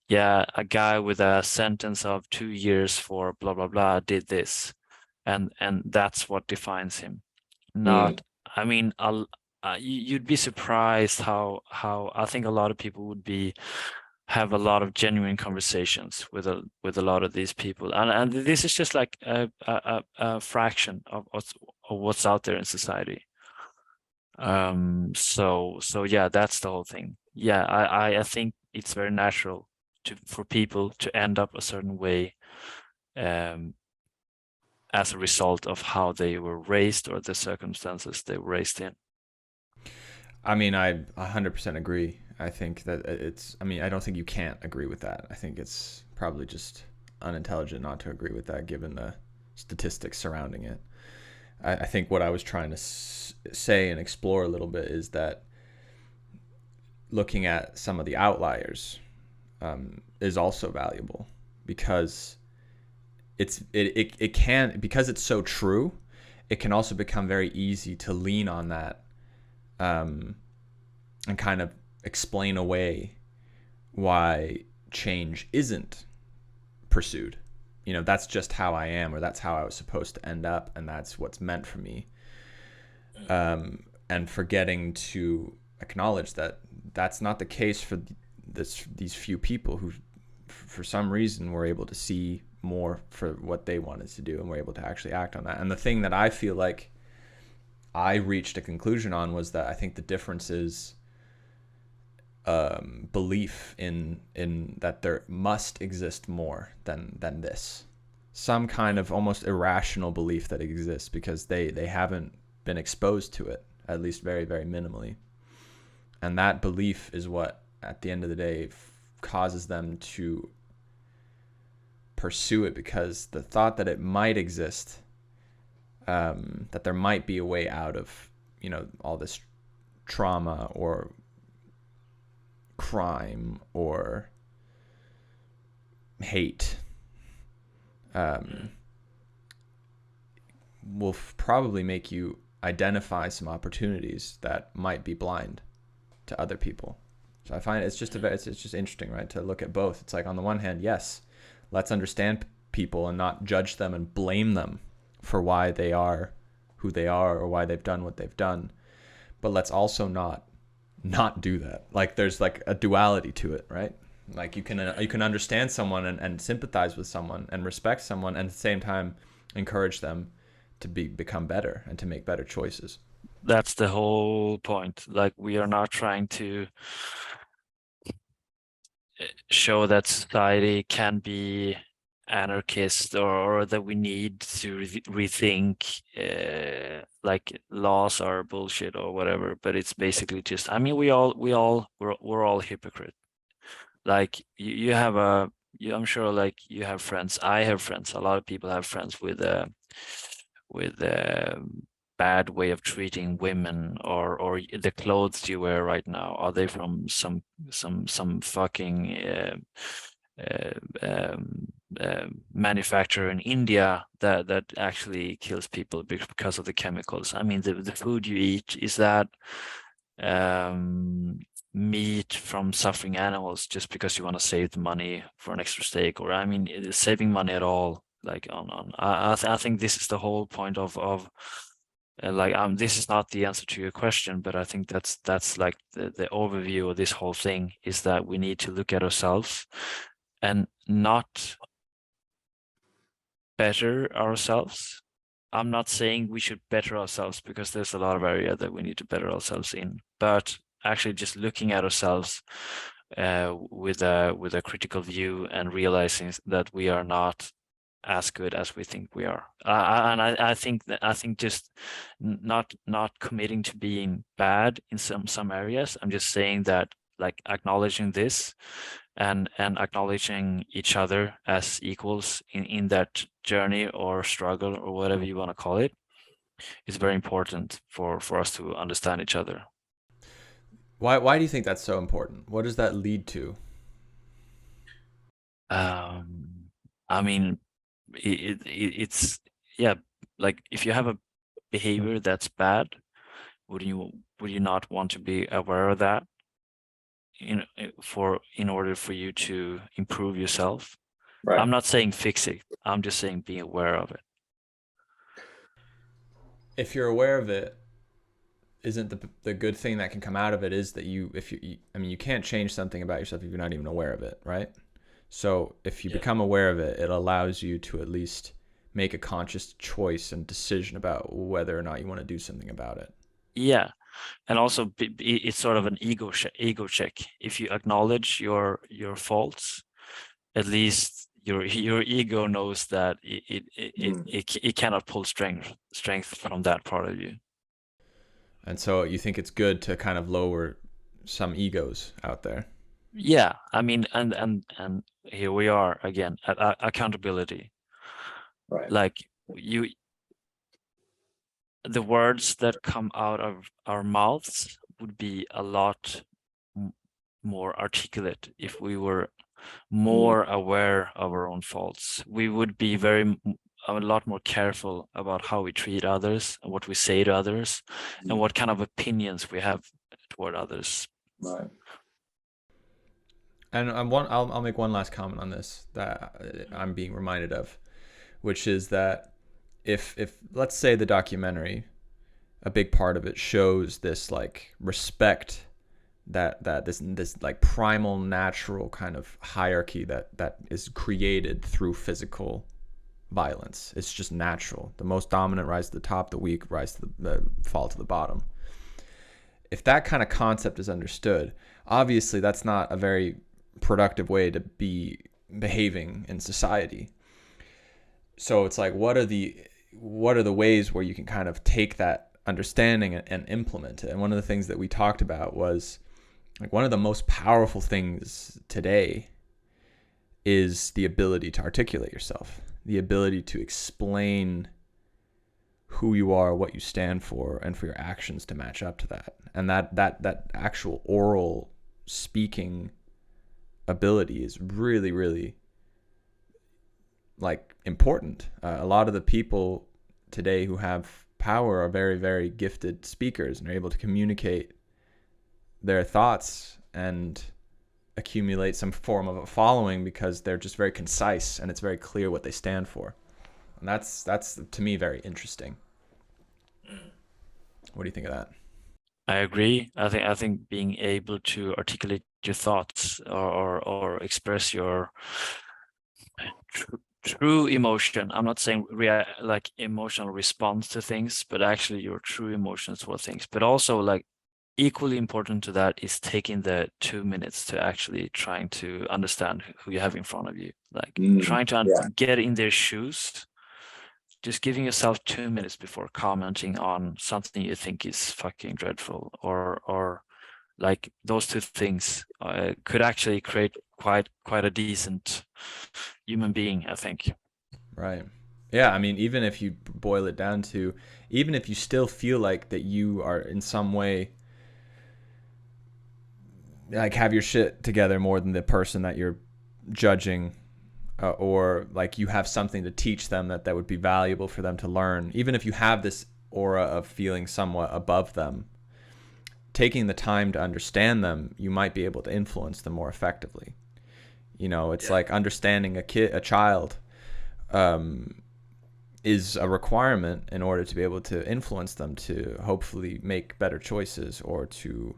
S1: yeah, a guy with a sentence of 2 years for blah blah blah did this, and that's what defines him. Not, I mean, you'd be surprised how I think a lot of people would have a lot of genuine conversations with a lot of these people, and this is just like a fraction of what's out there in society. So yeah, that's the whole thing. Yeah, I think it's very natural for people to end up a certain way as a result of how they were raised or the circumstances they were raised in.
S3: I mean, I 100% agree. I think that I don't think you can't agree with that. I think it's probably just unintelligent not to agree with that, given the statistics surrounding it. I think what I was trying to say and explore a little bit is that looking at some of the outliers is also valuable, because it can, because it's so true, it can also become very easy to lean on that and kind of explain away why change isn't pursued. You know, that's just how I am, or that's how I was supposed to end up, and that's what's meant for me. And forgetting to acknowledge that that's not the case for these few people who, for some reason, were able to see more for what they wanted to do and were able to actually act on that. And the thing that I feel like I reached a conclusion on was that I think the difference is belief in that there must exist more than this, some kind of almost irrational belief that exists because they haven't been exposed to it, at least very, very minimally. And that belief is what, at the end of the day, causes them to pursue it, because the thought that it might exist, that there might be a way out of, you know, all this trauma or crime or hate, will probably make you identify some opportunities that might be blind to other people. So I find it's just interesting, right, to look at both. It's like, on the one hand, yes, let's understand people and not judge them and blame them for why they are who they are or why they've done what they've done. But let's also not do that. Like, there's like a duality to it, right? Like, you can understand someone and sympathize with someone and respect someone, and at the same time encourage them to become better and to make better choices.
S1: That's the whole point. Like, we are not trying to show that society can be anarchist, or that we need to rethink like laws are bullshit or whatever. But it's basically just, I mean, we're all hypocrite. Like, you have I'm sure, like, you have friends, I have friends, a lot of people have friends with bad way of treating women, or the clothes you wear right now, are they from some fucking manufacturer in India that actually kills people because of the chemicals? I mean, the food you eat, is that meat from suffering animals just because you want to save the money for an extra steak? Or, I mean, is saving money at all? Like, I think this is the whole point of Like this is not the answer to your question, but I think that's like the overview of this whole thing, is that we need to look at ourselves and not better ourselves. I'm not saying we should better ourselves, because there's a lot of area that we need to better ourselves in, but actually just looking at ourselves with a critical view and realizing that we are not as good as we think we are. I think just not committing to being bad in some areas. I'm just saying that, like, acknowledging this and acknowledging each other as equals in that journey or struggle or whatever you want to call it is very important for us to understand each other.
S3: Why do you think that's so important? What does that lead to?
S1: I mean, it's yeah, like if you have a behavior that's bad, would you not want to be aware of that in order for you to improve yourself?
S5: Right.
S1: I'm not saying fix it. I'm just saying be aware of it.
S3: If you're aware of it, isn't the good thing that can come out of it is that you can't change something about yourself if you're not even aware of it, right? So if you become aware of it, it allows you to at least make a conscious choice and decision about whether or not you want to do something about it.
S1: Yeah. And also it's sort of an ego check. If you acknowledge your faults, at least your ego knows that it cannot pull strength from that part of you.
S3: And so you think it's good to kind of lower some egos out there.
S1: Yeah, I mean, and here we are again at accountability.
S5: Right.
S1: Like the words that come out of our mouths would be a lot more articulate if we were more aware of our own faults. We would be a lot more careful about how we treat others and what we say to others and what kind of opinions we have toward others.
S5: Right.
S3: And I'll make one last comment on this that I'm being reminded of, which is that if let's say the documentary, a big part of it shows this like respect that this like primal natural kind of hierarchy that is created through physical violence. It's just natural. The most dominant rise to the top, the weak rise to the fall to the bottom. If that kind of concept is understood, obviously that's not a very productive way to be behaving in society. So it's like, what are the ways where you can kind of take that understanding and implement it? And one of the things that we talked about was like one of the most powerful things today is the ability to articulate yourself, the ability to explain who you are, what you stand for, and for your actions to match up to that. And that actual oral speaking ability is really, really like important. A lot of the people today who have power are very, very gifted speakers and are able to communicate their thoughts and accumulate some form of a following because they're just very concise and it's very clear what they stand for. And that's to me very interesting. What do you think of that?
S1: I agree. I think being able to articulate your thoughts or express your true emotion. I'm not saying like emotional response to things, but actually your true emotions for things. But also, like, equally important to that is taking the 2 minutes to actually trying to understand who you have in front of you. Like trying to get in their shoes. Just giving yourself 2 minutes before commenting on something you think is fucking dreadful, or like those two things could actually create quite a decent human being, I think.
S3: Right. Yeah, I mean, even if you boil it down to, even if you still feel like that you are in some way like have your shit together more than the person that you're judging, or like you have something to teach them that would be valuable for them to learn, even if you have this aura of feeling somewhat above them, taking the time to understand them, you might be able to influence them more effectively. You know, it's like understanding a child. is a requirement in order to be able to influence them to hopefully make better choices or to,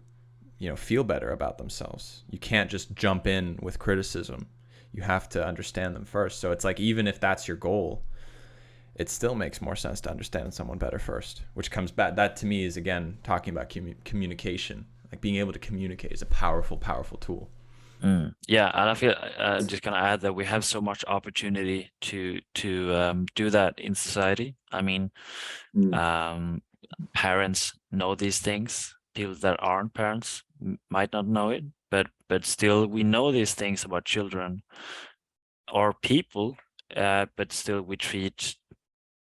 S3: feel better about themselves. You can't just jump in with criticism. You have to understand them first. So it's like, even if that's your goal, it still makes more sense to understand someone better first, which comes back. That to me is, again, talking about communication. Like, being able to communicate is a powerful, powerful tool.
S1: Yeah, and I feel I'm just gonna add that we have so much opportunity to do that in society. I mean, parents know these things. People that aren't parents might not know it, but still we know these things about children or people, but still we treat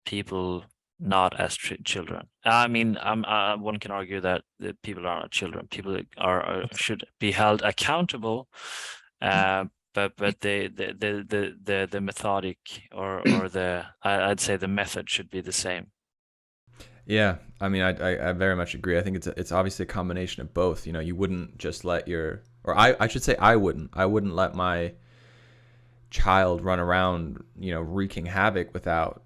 S1: people not as children. I mean, one can argue that the people are not children. People should be held accountable, but the methodic or I'd say the method should be the same.
S3: Yeah, I mean, I very much agree. I think it's obviously a combination of both. You wouldn't just let I should say I wouldn't let my child run around, wreaking havoc without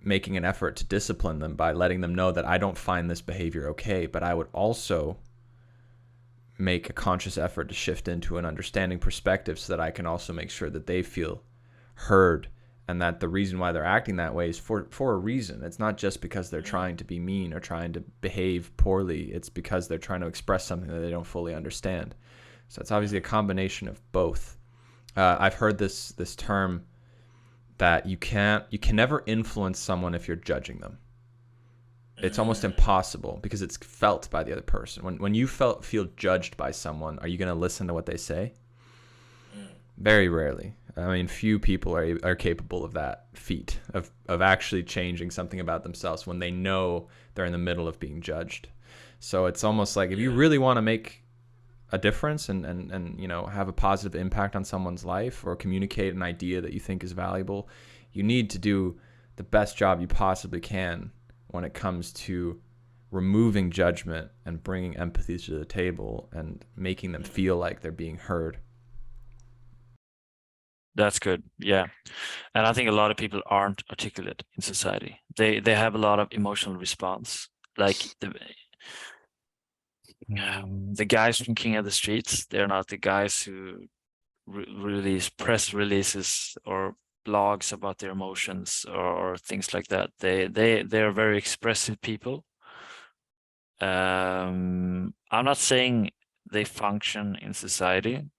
S3: making an effort to discipline them by letting them know that I don't find this behavior okay, but I would also make a conscious effort to shift into an understanding perspective so that I can also make sure that they feel heard, and that the reason why they're acting that way is for a reason. It's not just because they're trying to be mean or trying to behave poorly. It's because they're trying to express something that they don't fully understand. So it's obviously a combination of both. I've heard this term that you can never influence someone if you're judging them. It's almost impossible because it's felt by the other person. When you feel judged by someone, are you going to listen to what they say? Very rarely. I mean, few people are capable of that feat of actually changing something about themselves when they know they're in the middle of being judged. So it's almost like, if you really want to make a difference and have a positive impact on someone's life or communicate an idea that you think is valuable, you need to do the best job you possibly can when it comes to removing judgment and bringing empathy to the table and making them feel like they're being heard.
S1: That's good. Yeah. And I think a lot of people aren't articulate in society. They have a lot of emotional response. Like the guys from King of the Streets, they're not the guys who release press releases or blogs about their emotions or things like that. They're very expressive people. I'm not saying they function in society,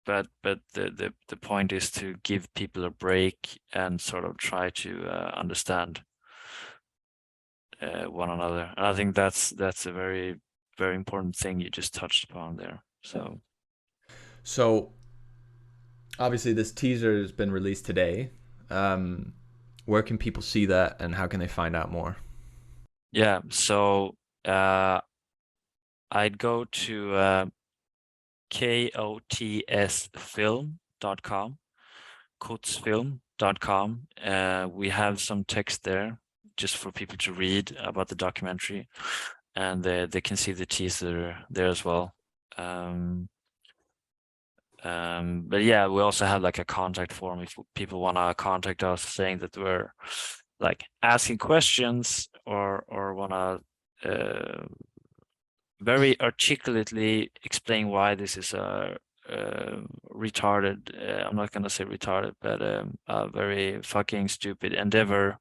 S1: but the point is to give people a break and sort of try to understand one another. And I think that's a very, very important thing you just touched upon there.
S3: So obviously this teaser has been released today. Where can people see that and how can they find out more?
S1: Yeah, so I'd go to kotsfilm.com, kotsfilm.com. We have some text there just for people to read about the documentary, and they can see the teaser there as well. But yeah, we also have like a contact form if people want to contact us, saying that we're like asking questions or want to very articulately explain why this is a retarded, I'm not gonna say retarded, but a very fucking stupid endeavor.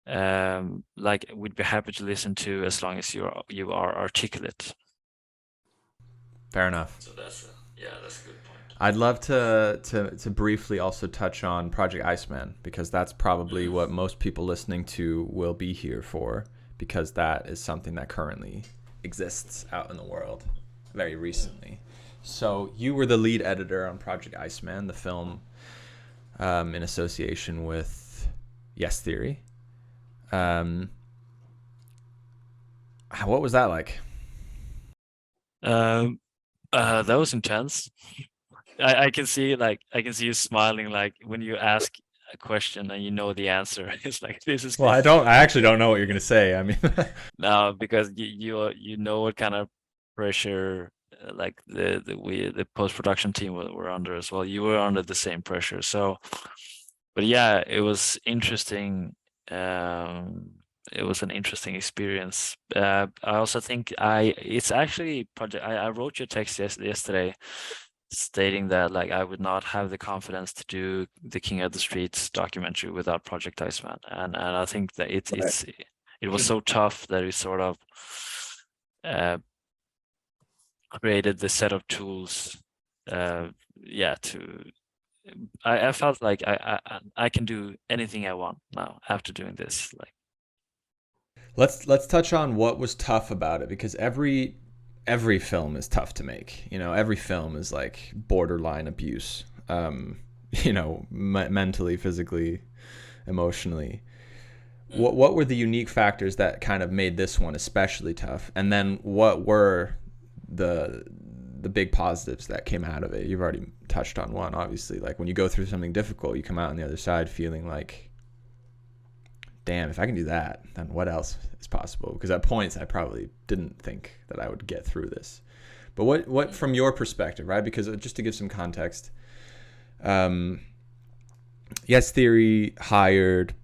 S1: Like, we'd be happy to listen to, as long as you are articulate.
S3: Fair enough.
S1: So that's a good point.
S3: I'd love to briefly also touch on Project Iceman, because that's probably what most people listening to will be here for, because that is something that currently exists out in the world very recently. So you were the lead editor on Project Iceman, the film, in association with Yes Theory. What was that like?
S1: That was intense. I can see you smiling, like when you ask a question and you know the answer. It's like, this is
S3: Well, I actually don't know what you're gonna say. I mean,
S1: no, because you know what kind of pressure like the post-production team were under as well. You were under the same pressure. So, but yeah, it was interesting it was an interesting experience. I also think it's actually project. I wrote your text yesterday, stating that like I would not have the confidence to do the King of the Streets documentary without Project Iceman, and I think that it was so tough that we sort of created the set of tools. I felt like I can do anything I want now after doing this. Like,
S3: Let's touch on what was tough about it, because every film is tough to make. You know, every film is like borderline abuse. You know, mentally, physically, emotionally. What were the unique factors that kind of made this one especially tough? And then what were the big positives that came out of it? You've already touched on one, obviously. Like when you go through something difficult, you come out on the other side feeling like, damn, if I can do that, then what else is possible? Because at points I probably didn't think that I would get through this. But what from your perspective, right? Because just to give some context, Yes Theory hired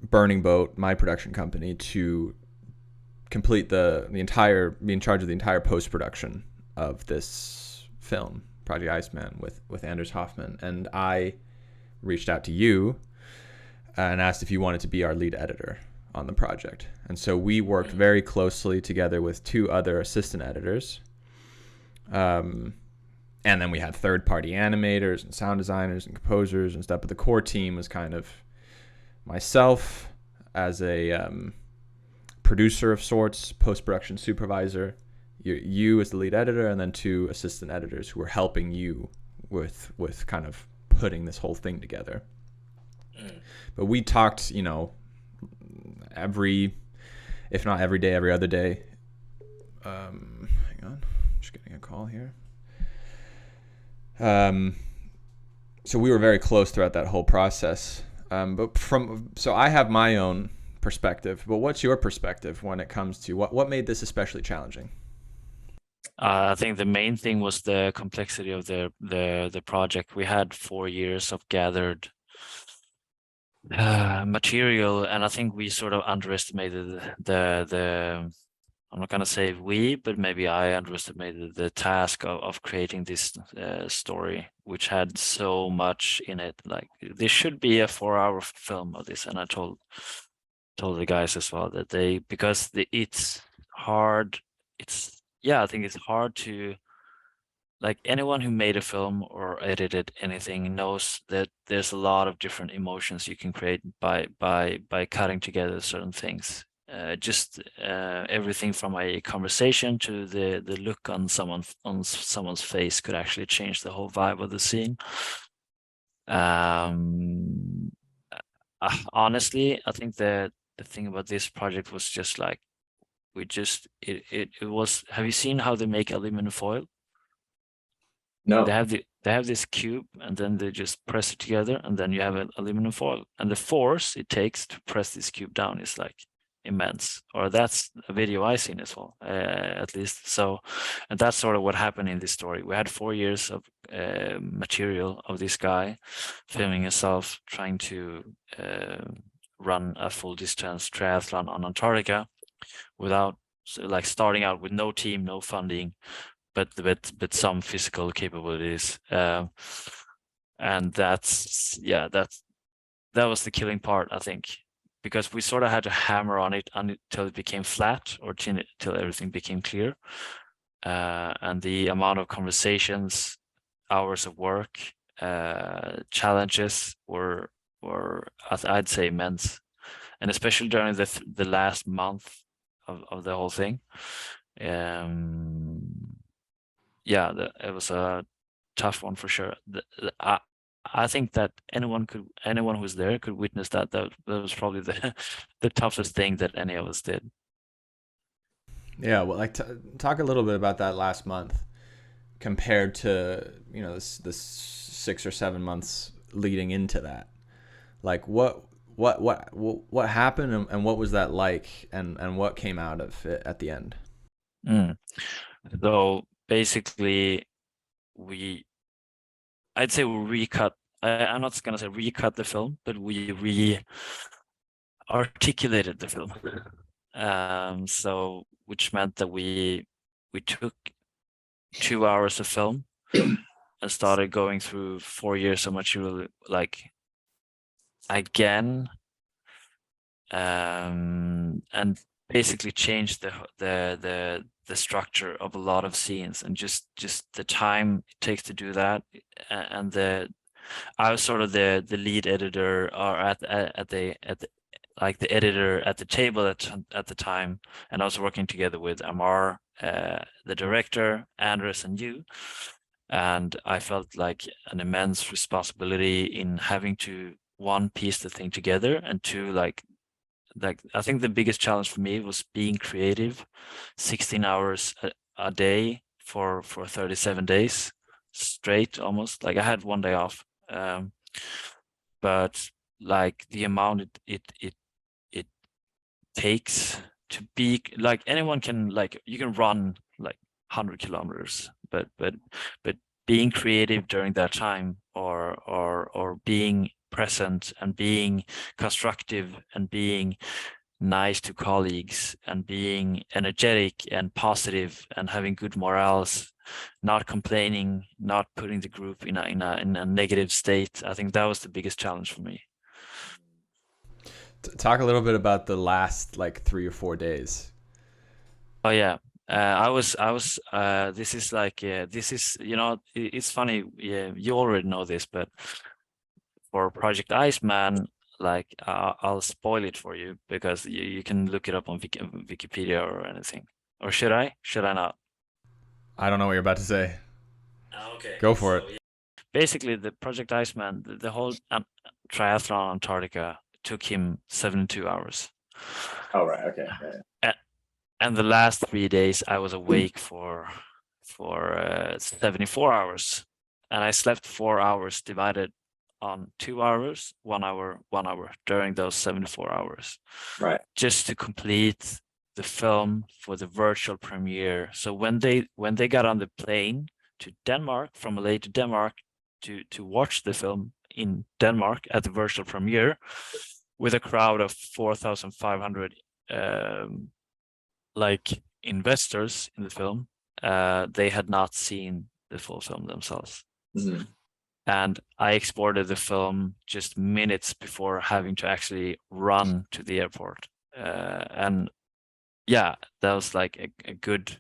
S3: Burning Boat, my production company, to complete the entire, be in charge of the entire post-production of this film, Project Iceman, with Anders Hoffman. And I reached out to you and asked if you wanted to be our lead editor on the project. And so we worked very closely together with two other assistant editors. And then we had third-party animators and sound designers and composers and stuff. But the core team was kind of myself as a producer of sorts, post-production supervisor, you as the lead editor, and then two assistant editors who were helping you with kind of putting this whole thing together. But we talked, you know, if not every day, every other day. Hang on, just getting a call here. So we were very close throughout that whole process. So I have my own perspective, but what's your perspective when it comes to what made this especially challenging?
S1: I think the main thing was the complexity of the project. We had 4 years of gathered material, and I think we sort of underestimated the I'm not gonna say we, but maybe I underestimated the task of creating this story, which had so much in it. Like there should be a 4-hour film of this, and I told the guys as well that it's hard. I think it's hard to, like, anyone who made a film or edited anything knows that there's a lot of different emotions you can create by cutting together certain things. Everything from a conversation to the look on someone's face could actually change the whole vibe of the scene. Honestly, I think that the thing about this project was just like it was. Have you seen how they make aluminum foil?
S3: No.
S1: They have this cube, and then they just press it together, and then you have an aluminum foil. And the force it takes to press this cube down is like immense. Or that's a video I seen as well, at least. So, and that's sort of what happened in this story. We had 4 years of material of this guy filming himself trying to run a full distance triathlon on Antarctica without, like, starting out with no team, no funding, but some physical capabilities. And that was the killing part, I think, because we sort of had to hammer on it until it became flat, or till everything became clear. And the amount of conversations, hours of work, challenges were I'd say immense, and especially during the last month of the whole thing. It was a tough one for sure. I think that anyone who's there could witness that was probably the toughest thing that any of us did.
S3: Yeah, well, like talk a little bit about that last month compared to, you know, this 6 or 7 months leading into that. Like what happened, and what was that like, and what came out of it at the end?
S1: So basically, I'd say we recut. I'm not gonna say recut the film, but we articulated the film. So which meant that we took 2 hours of film and started going through 4 years of material, like, again, and basically changed the structure of a lot of scenes, and just the time it takes to do that. And I was sort of the lead editor, or at the like the editor at the table at the time, and I was working together with Amar, the director, Andres, and you. And I felt like an immense responsibility in having to, one, piece the thing together, and two, like I think the biggest challenge for me was being creative 16 hours a day for 37 days straight, almost. Like, I had one day off, but like the amount it takes to be, like, anyone can, like, you can run like 100 kilometers, but being creative during that time, or being present and being constructive and being nice to colleagues and being energetic and positive and having good morals, not complaining, not putting the group in a negative state. I think that was the biggest challenge for me.
S3: Talk a little bit about the last like 3 or 4 days.
S1: Oh yeah. I was this is like, this is, it's funny, you already know this, but for Project Iceman, like, I'll spoil it for you, because you can look it up on Wikipedia or anything. Or should I not?
S3: I don't know what you're about to say.
S1: Okay,
S3: Go for it.
S1: Yeah. Basically, the Project Iceman, the whole triathlon Antarctica took him 72 hours.
S5: Oh, right. Okay. Yeah.
S1: And the last 3 days I was awake for 74 hours, and I slept 4 hours divided on 2 hours, 1 hour, 1 hour during those 74 hours,
S5: Right.
S1: just to complete the film for the virtual premiere. So when they got on the plane to Denmark, from LA to Denmark, to watch the film in Denmark at the virtual premiere with a crowd of 4,500 like investors in the film, they had not seen the full film themselves.
S5: Mm-hmm.
S1: And I exported the film just minutes before having to actually run to the airport. And yeah, that was like a good,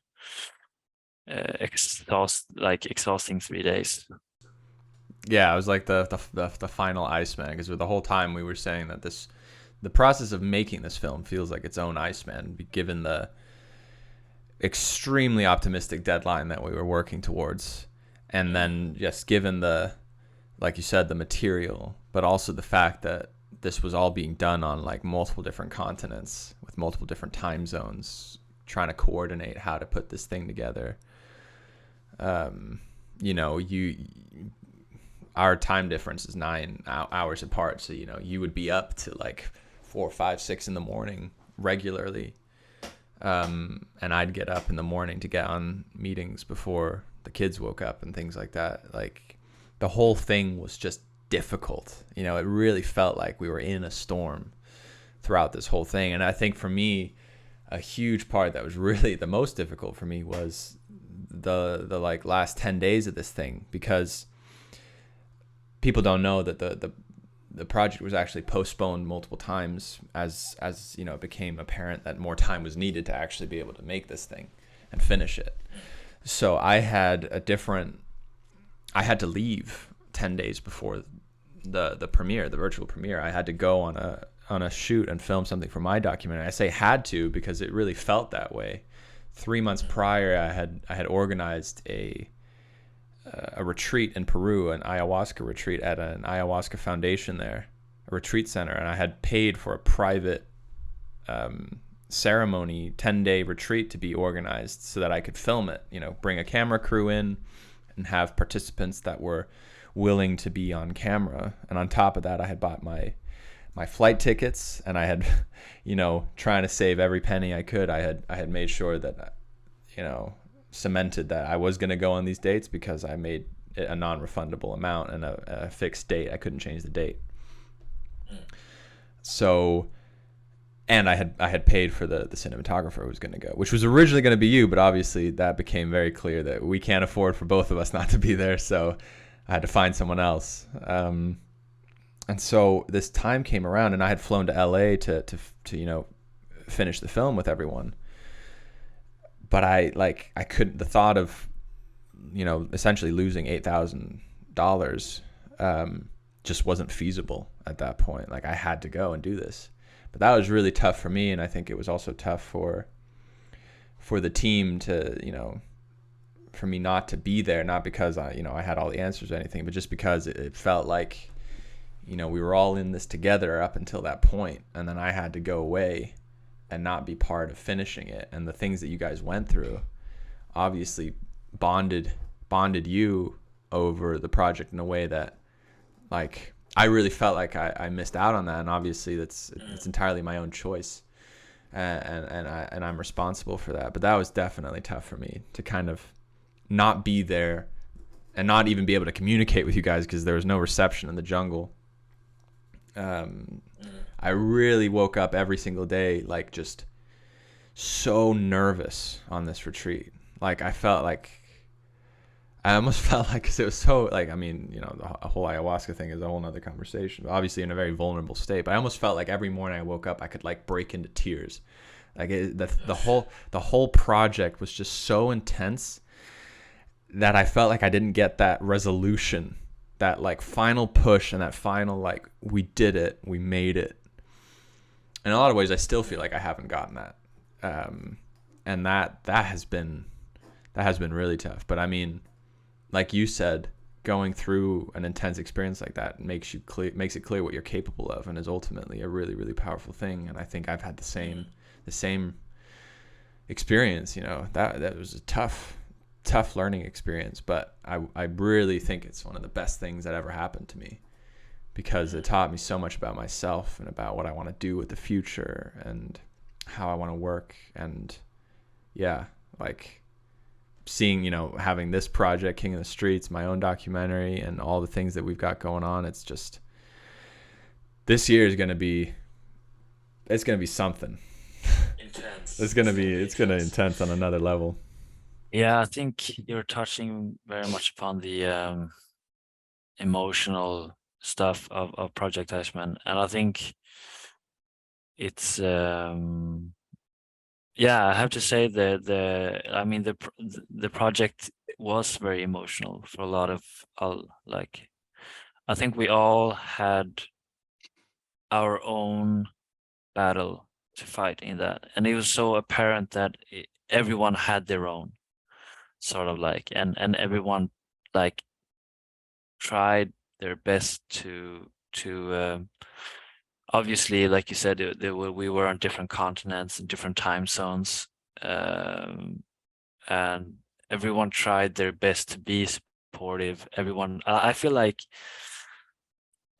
S1: exhausting 3 days.
S3: Yeah, it was like the final Iceman, because the whole time we were saying that the process of making this film feels like its own Iceman, given the extremely optimistic deadline that we were working towards, and then just given the, like you said, the material, but also the fact that this was all being done on like multiple different continents with multiple different time zones, trying to coordinate how to put this thing together. Our time difference is 9 hours apart, so you would be up to like 4, 5, 6 in the morning regularly, and I'd get up in the morning to get on meetings before the kids woke up and things like that. Like, the whole thing was just difficult. It really felt like we were in a storm throughout this whole thing. And I think for me, a huge part that was really the most difficult for me was the like last 10 days of this thing, because people don't know that the project was actually postponed multiple times as it became apparent that more time was needed to actually be able to make this thing and finish it. So I had to leave 10 days before the premiere, the virtual premiere. I had to go on a shoot and film something for my documentary. I say had to because it really felt that way. 3 months prior, I had organized a retreat in Peru, an ayahuasca retreat at an ayahuasca foundation there, a retreat center, and I had paid for a private ceremony, 10-day retreat to be organized so that I could film it, bring a camera crew in and have participants that were willing to be on camera. And on top of that, I had bought my flight tickets, and I had, trying to save every penny I could, I had made sure that, cemented that I was going to go on these dates, because I made it a non-refundable amount and a fixed date. I couldn't change the date. So and I had paid for the cinematographer who was going to go, which was originally going to be you, but obviously that became very clear that we can't afford for both of us not to be there, so I had to find someone else. And so this time came around, and I had flown to LA to finish the film with everyone. But I couldn't. The thought of essentially losing $8,000 just wasn't feasible at that point. Like, I had to go and do this. But that was really tough for me, and I think it was also tough for the team to for me not to be there, not because I had all the answers or anything, but just because it felt like we were all in this together up until that point, and then I had to go away and not be part of finishing it. And the things that you guys went through obviously bonded you over the project in a way that, like, I really felt like I missed out on that. And obviously it's entirely my own choice, and I'm responsible for that. But that was definitely tough for me to kind of not be there and not even be able to communicate with you guys because there was no reception in the jungle. I really woke up every single day like just so nervous on this retreat. Like, I almost felt like, because it was so, like, I mean, the whole ayahuasca thing is a whole nother conversation, but obviously in a very vulnerable state. But I almost felt like every morning I woke up, I could like break into tears. Like, the whole project was just so intense that I felt like I didn't get that resolution, that like final push, and that final, like, we did it, we made it. In a lot of ways, I still feel like I haven't gotten that, and that has been really tough. But I mean, like you said, going through an intense experience like that makes it clear what you're capable of, and is ultimately a really, really powerful thing. And I think I've had the same experience. That was a tough learning experience, but I really think it's one of the best things that ever happened to me, because it taught me so much about myself and about what I want to do with the future and how I want to work. And yeah, like seeing, having this project, King of the Streets, my own documentary, and all the things that we've got going on, it's just, this year is going to be something intense. It's going to be intense on another level.
S1: Yeah, I think you're touching very much upon the emotional stuff of Project Iceman, and I think it's I have to say the project was very emotional for a lot of I think we all had our own battle to fight in that, and it was so apparent that everyone had their own sort of and everyone tried their best to obviously, like you said, we were on different continents and different time zones, and everyone tried their best to be supportive. Everyone, I feel like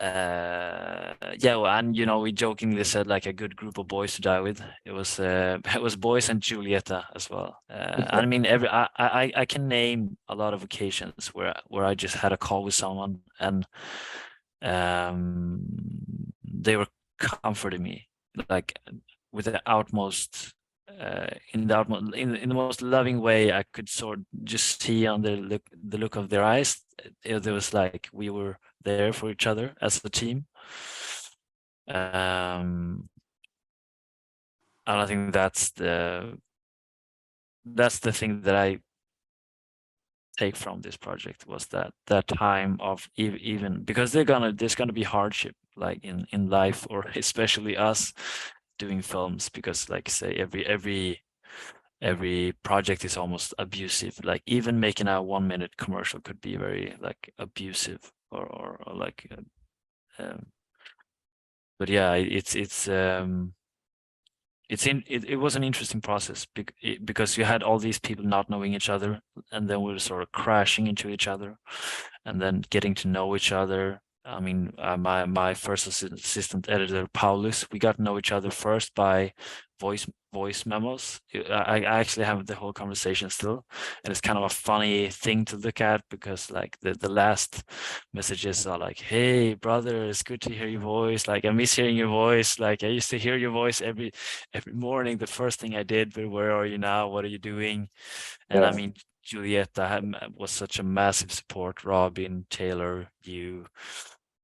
S1: and we jokingly said like a good group of boys to die with. It was boys and Julieta as well. I mean, I can name a lot of occasions where I just had a call with someone, and they were comforting me like with the utmost in the most loving way I could sort of just see on the look of their eyes. There was like we were there for each other as a team, and I think that's the thing that I take from this project, was that time of even because there's gonna be hardship like in life, or especially us doing films, because like say every project is almost abusive. Like even making a 1-minute commercial could be very like abusive or like but yeah, it was an interesting process because you had all these people not knowing each other, and then we were sort of crashing into each other and then getting to know each other. I mean, my first assistant editor, Paulus, we got to know each other first by voice memos. I actually have the whole conversation still, and it's kind of a funny thing to look at because like the last messages are like, "Hey brother, it's good to hear your voice. Like I miss hearing your voice. Like I used to hear your voice every morning. The first thing I did, but where are you now? What are you doing?" And I mean, Julieta was such a massive support. Robin, Taylor, you,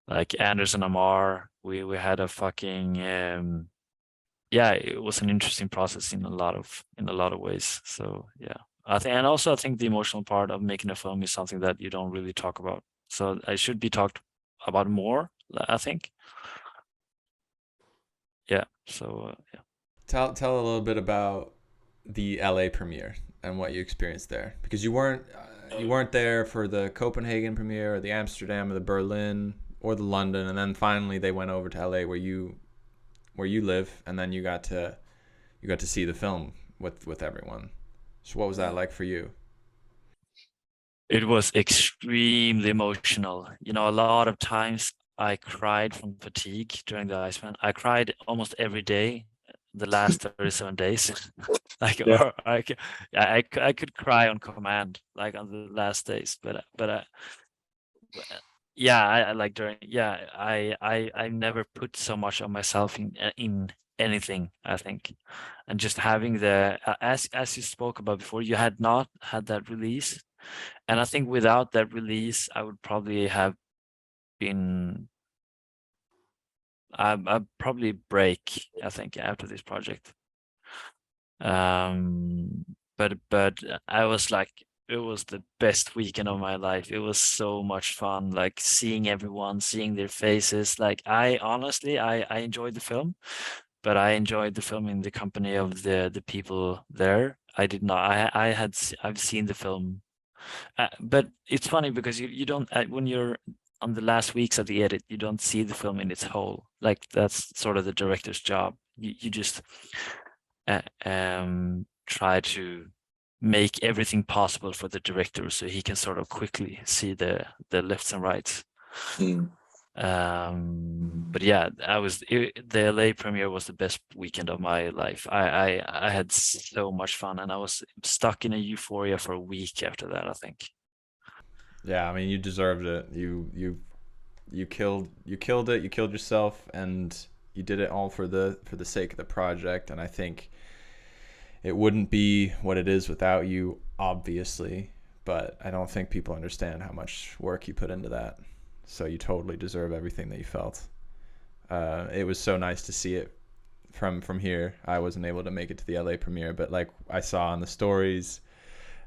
S1: like Anderson Amar. We had a fucking yeah, it was an interesting process in a lot of ways. So yeah, I think the emotional part of making a film is something that you don't really talk about. So I should be talked about more, I think. Yeah. So yeah.
S3: Tell a little bit about the LA premiere and what you experienced there, because you weren't there for the Copenhagen premiere or the Amsterdam or the Berlin or the London, and then finally they went over to LA where you live, and then you got to see the film with everyone. So what was that like for you?
S1: It was extremely emotional. You know, a lot of times I cried from fatigue during the Iceman. I cried almost every day the last 37 days. Like,
S5: Yeah.
S1: or I could cry on command, like on the last days. But yeah, I like during, yeah, I never put so much of myself in anything, I think. And just having as you spoke about before, you had not had that release. And I think without that release, I would probably have been, I'd probably break, I think, after this project. But I was like, it was the best weekend of my life. It was so much fun, like seeing everyone, seeing their faces. Like I honestly, I enjoyed the film, but I enjoyed the film in the company of the people there. I did not. I've seen the film. But it's funny because you don't when you're on the last weeks of the edit, you don't see the film in its whole. Like that's sort of the director's job. You just try to make everything possible for the director so he can sort of quickly see the lefts and rights. But yeah, the LA premiere was the best weekend of my life. I had so much fun, and I was stuck in a euphoria for a week after that, I think.
S3: Yeah, I mean, you deserved it. You killed it. You killed yourself, and you did it all for the sake of the project. And I think it wouldn't be what it is without you, obviously. But I don't think people understand how much work you put into that. So you totally deserve everything that you felt. It was so nice to see it from here. I wasn't able to make it to the LA premiere, but like I saw on the stories,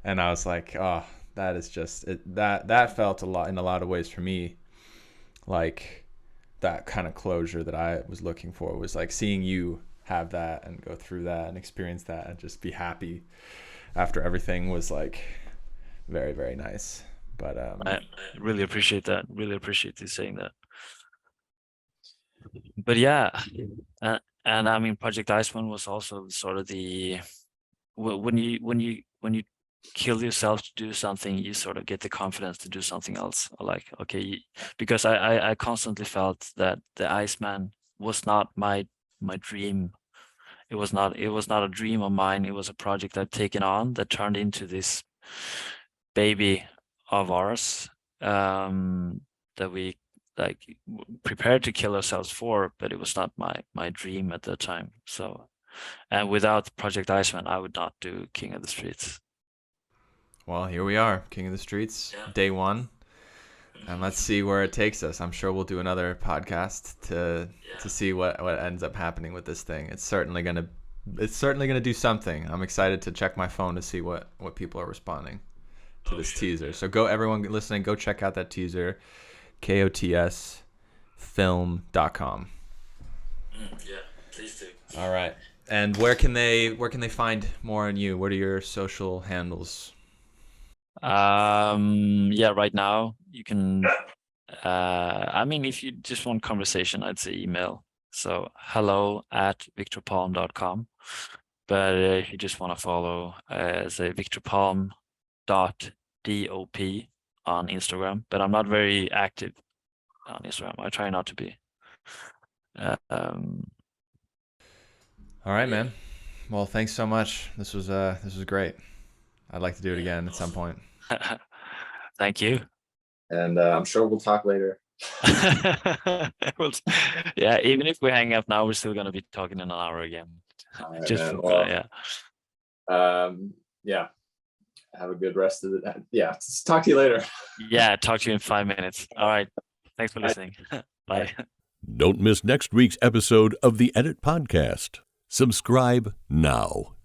S3: and I was like, oh, that is just it. That felt in a lot of ways for me, like that kind of closure that I was looking for was like seeing you have that and go through that and experience that and just be happy after everything was like very, very nice. But
S1: I really appreciate that. Really appreciate you saying that. But yeah, and I mean, Project Iceman was also sort of the when you kill yourself to do something, you sort of get the confidence to do something else. Like, okay, because I constantly felt that the Iceman was not my dream. It was not a dream of mine. It was a project I'd taken on that turned into this baby of ours, that we like prepared to kill ourselves for, but it was not my dream at that time. So, and without Project Iceman, I would not do King of the Streets.
S3: well, here we are, King of the Streets, day one, and let's see where it takes us. I'm sure we'll do another podcast to see what ends up happening with this thing. It's certainly gonna do something. I'm excited to check my phone to see what people are responding to this teaser. So everyone listening, go check out that teaser, kotsfilm.com.
S1: Yeah, please do.
S3: All right. And where can they find more on you? What are your social handles?
S1: Yeah, right now you can I mean, if you just want conversation, I'd say email. So hello@victorpalm.com. But if you just want to follow, say victorpalm.dop on Instagram. But I'm not very active on Instagram. I try not to be.
S3: All right, man. Well, thanks so much. This was great. I'd like to do it again at some point.
S1: Thank you.
S5: And I'm sure we'll talk later.
S1: Well, yeah, even if we hang up now, we're still gonna be talking in an hour again.
S5: All right,
S1: Just
S5: man. Well,
S1: yeah.
S5: Yeah. Have a good rest of the. Yeah. Talk to you later.
S1: Yeah, talk to you in 5 minutes. All right. Thanks for listening. Bye.
S2: Don't miss next week's episode of the Edit Podcast. Subscribe now.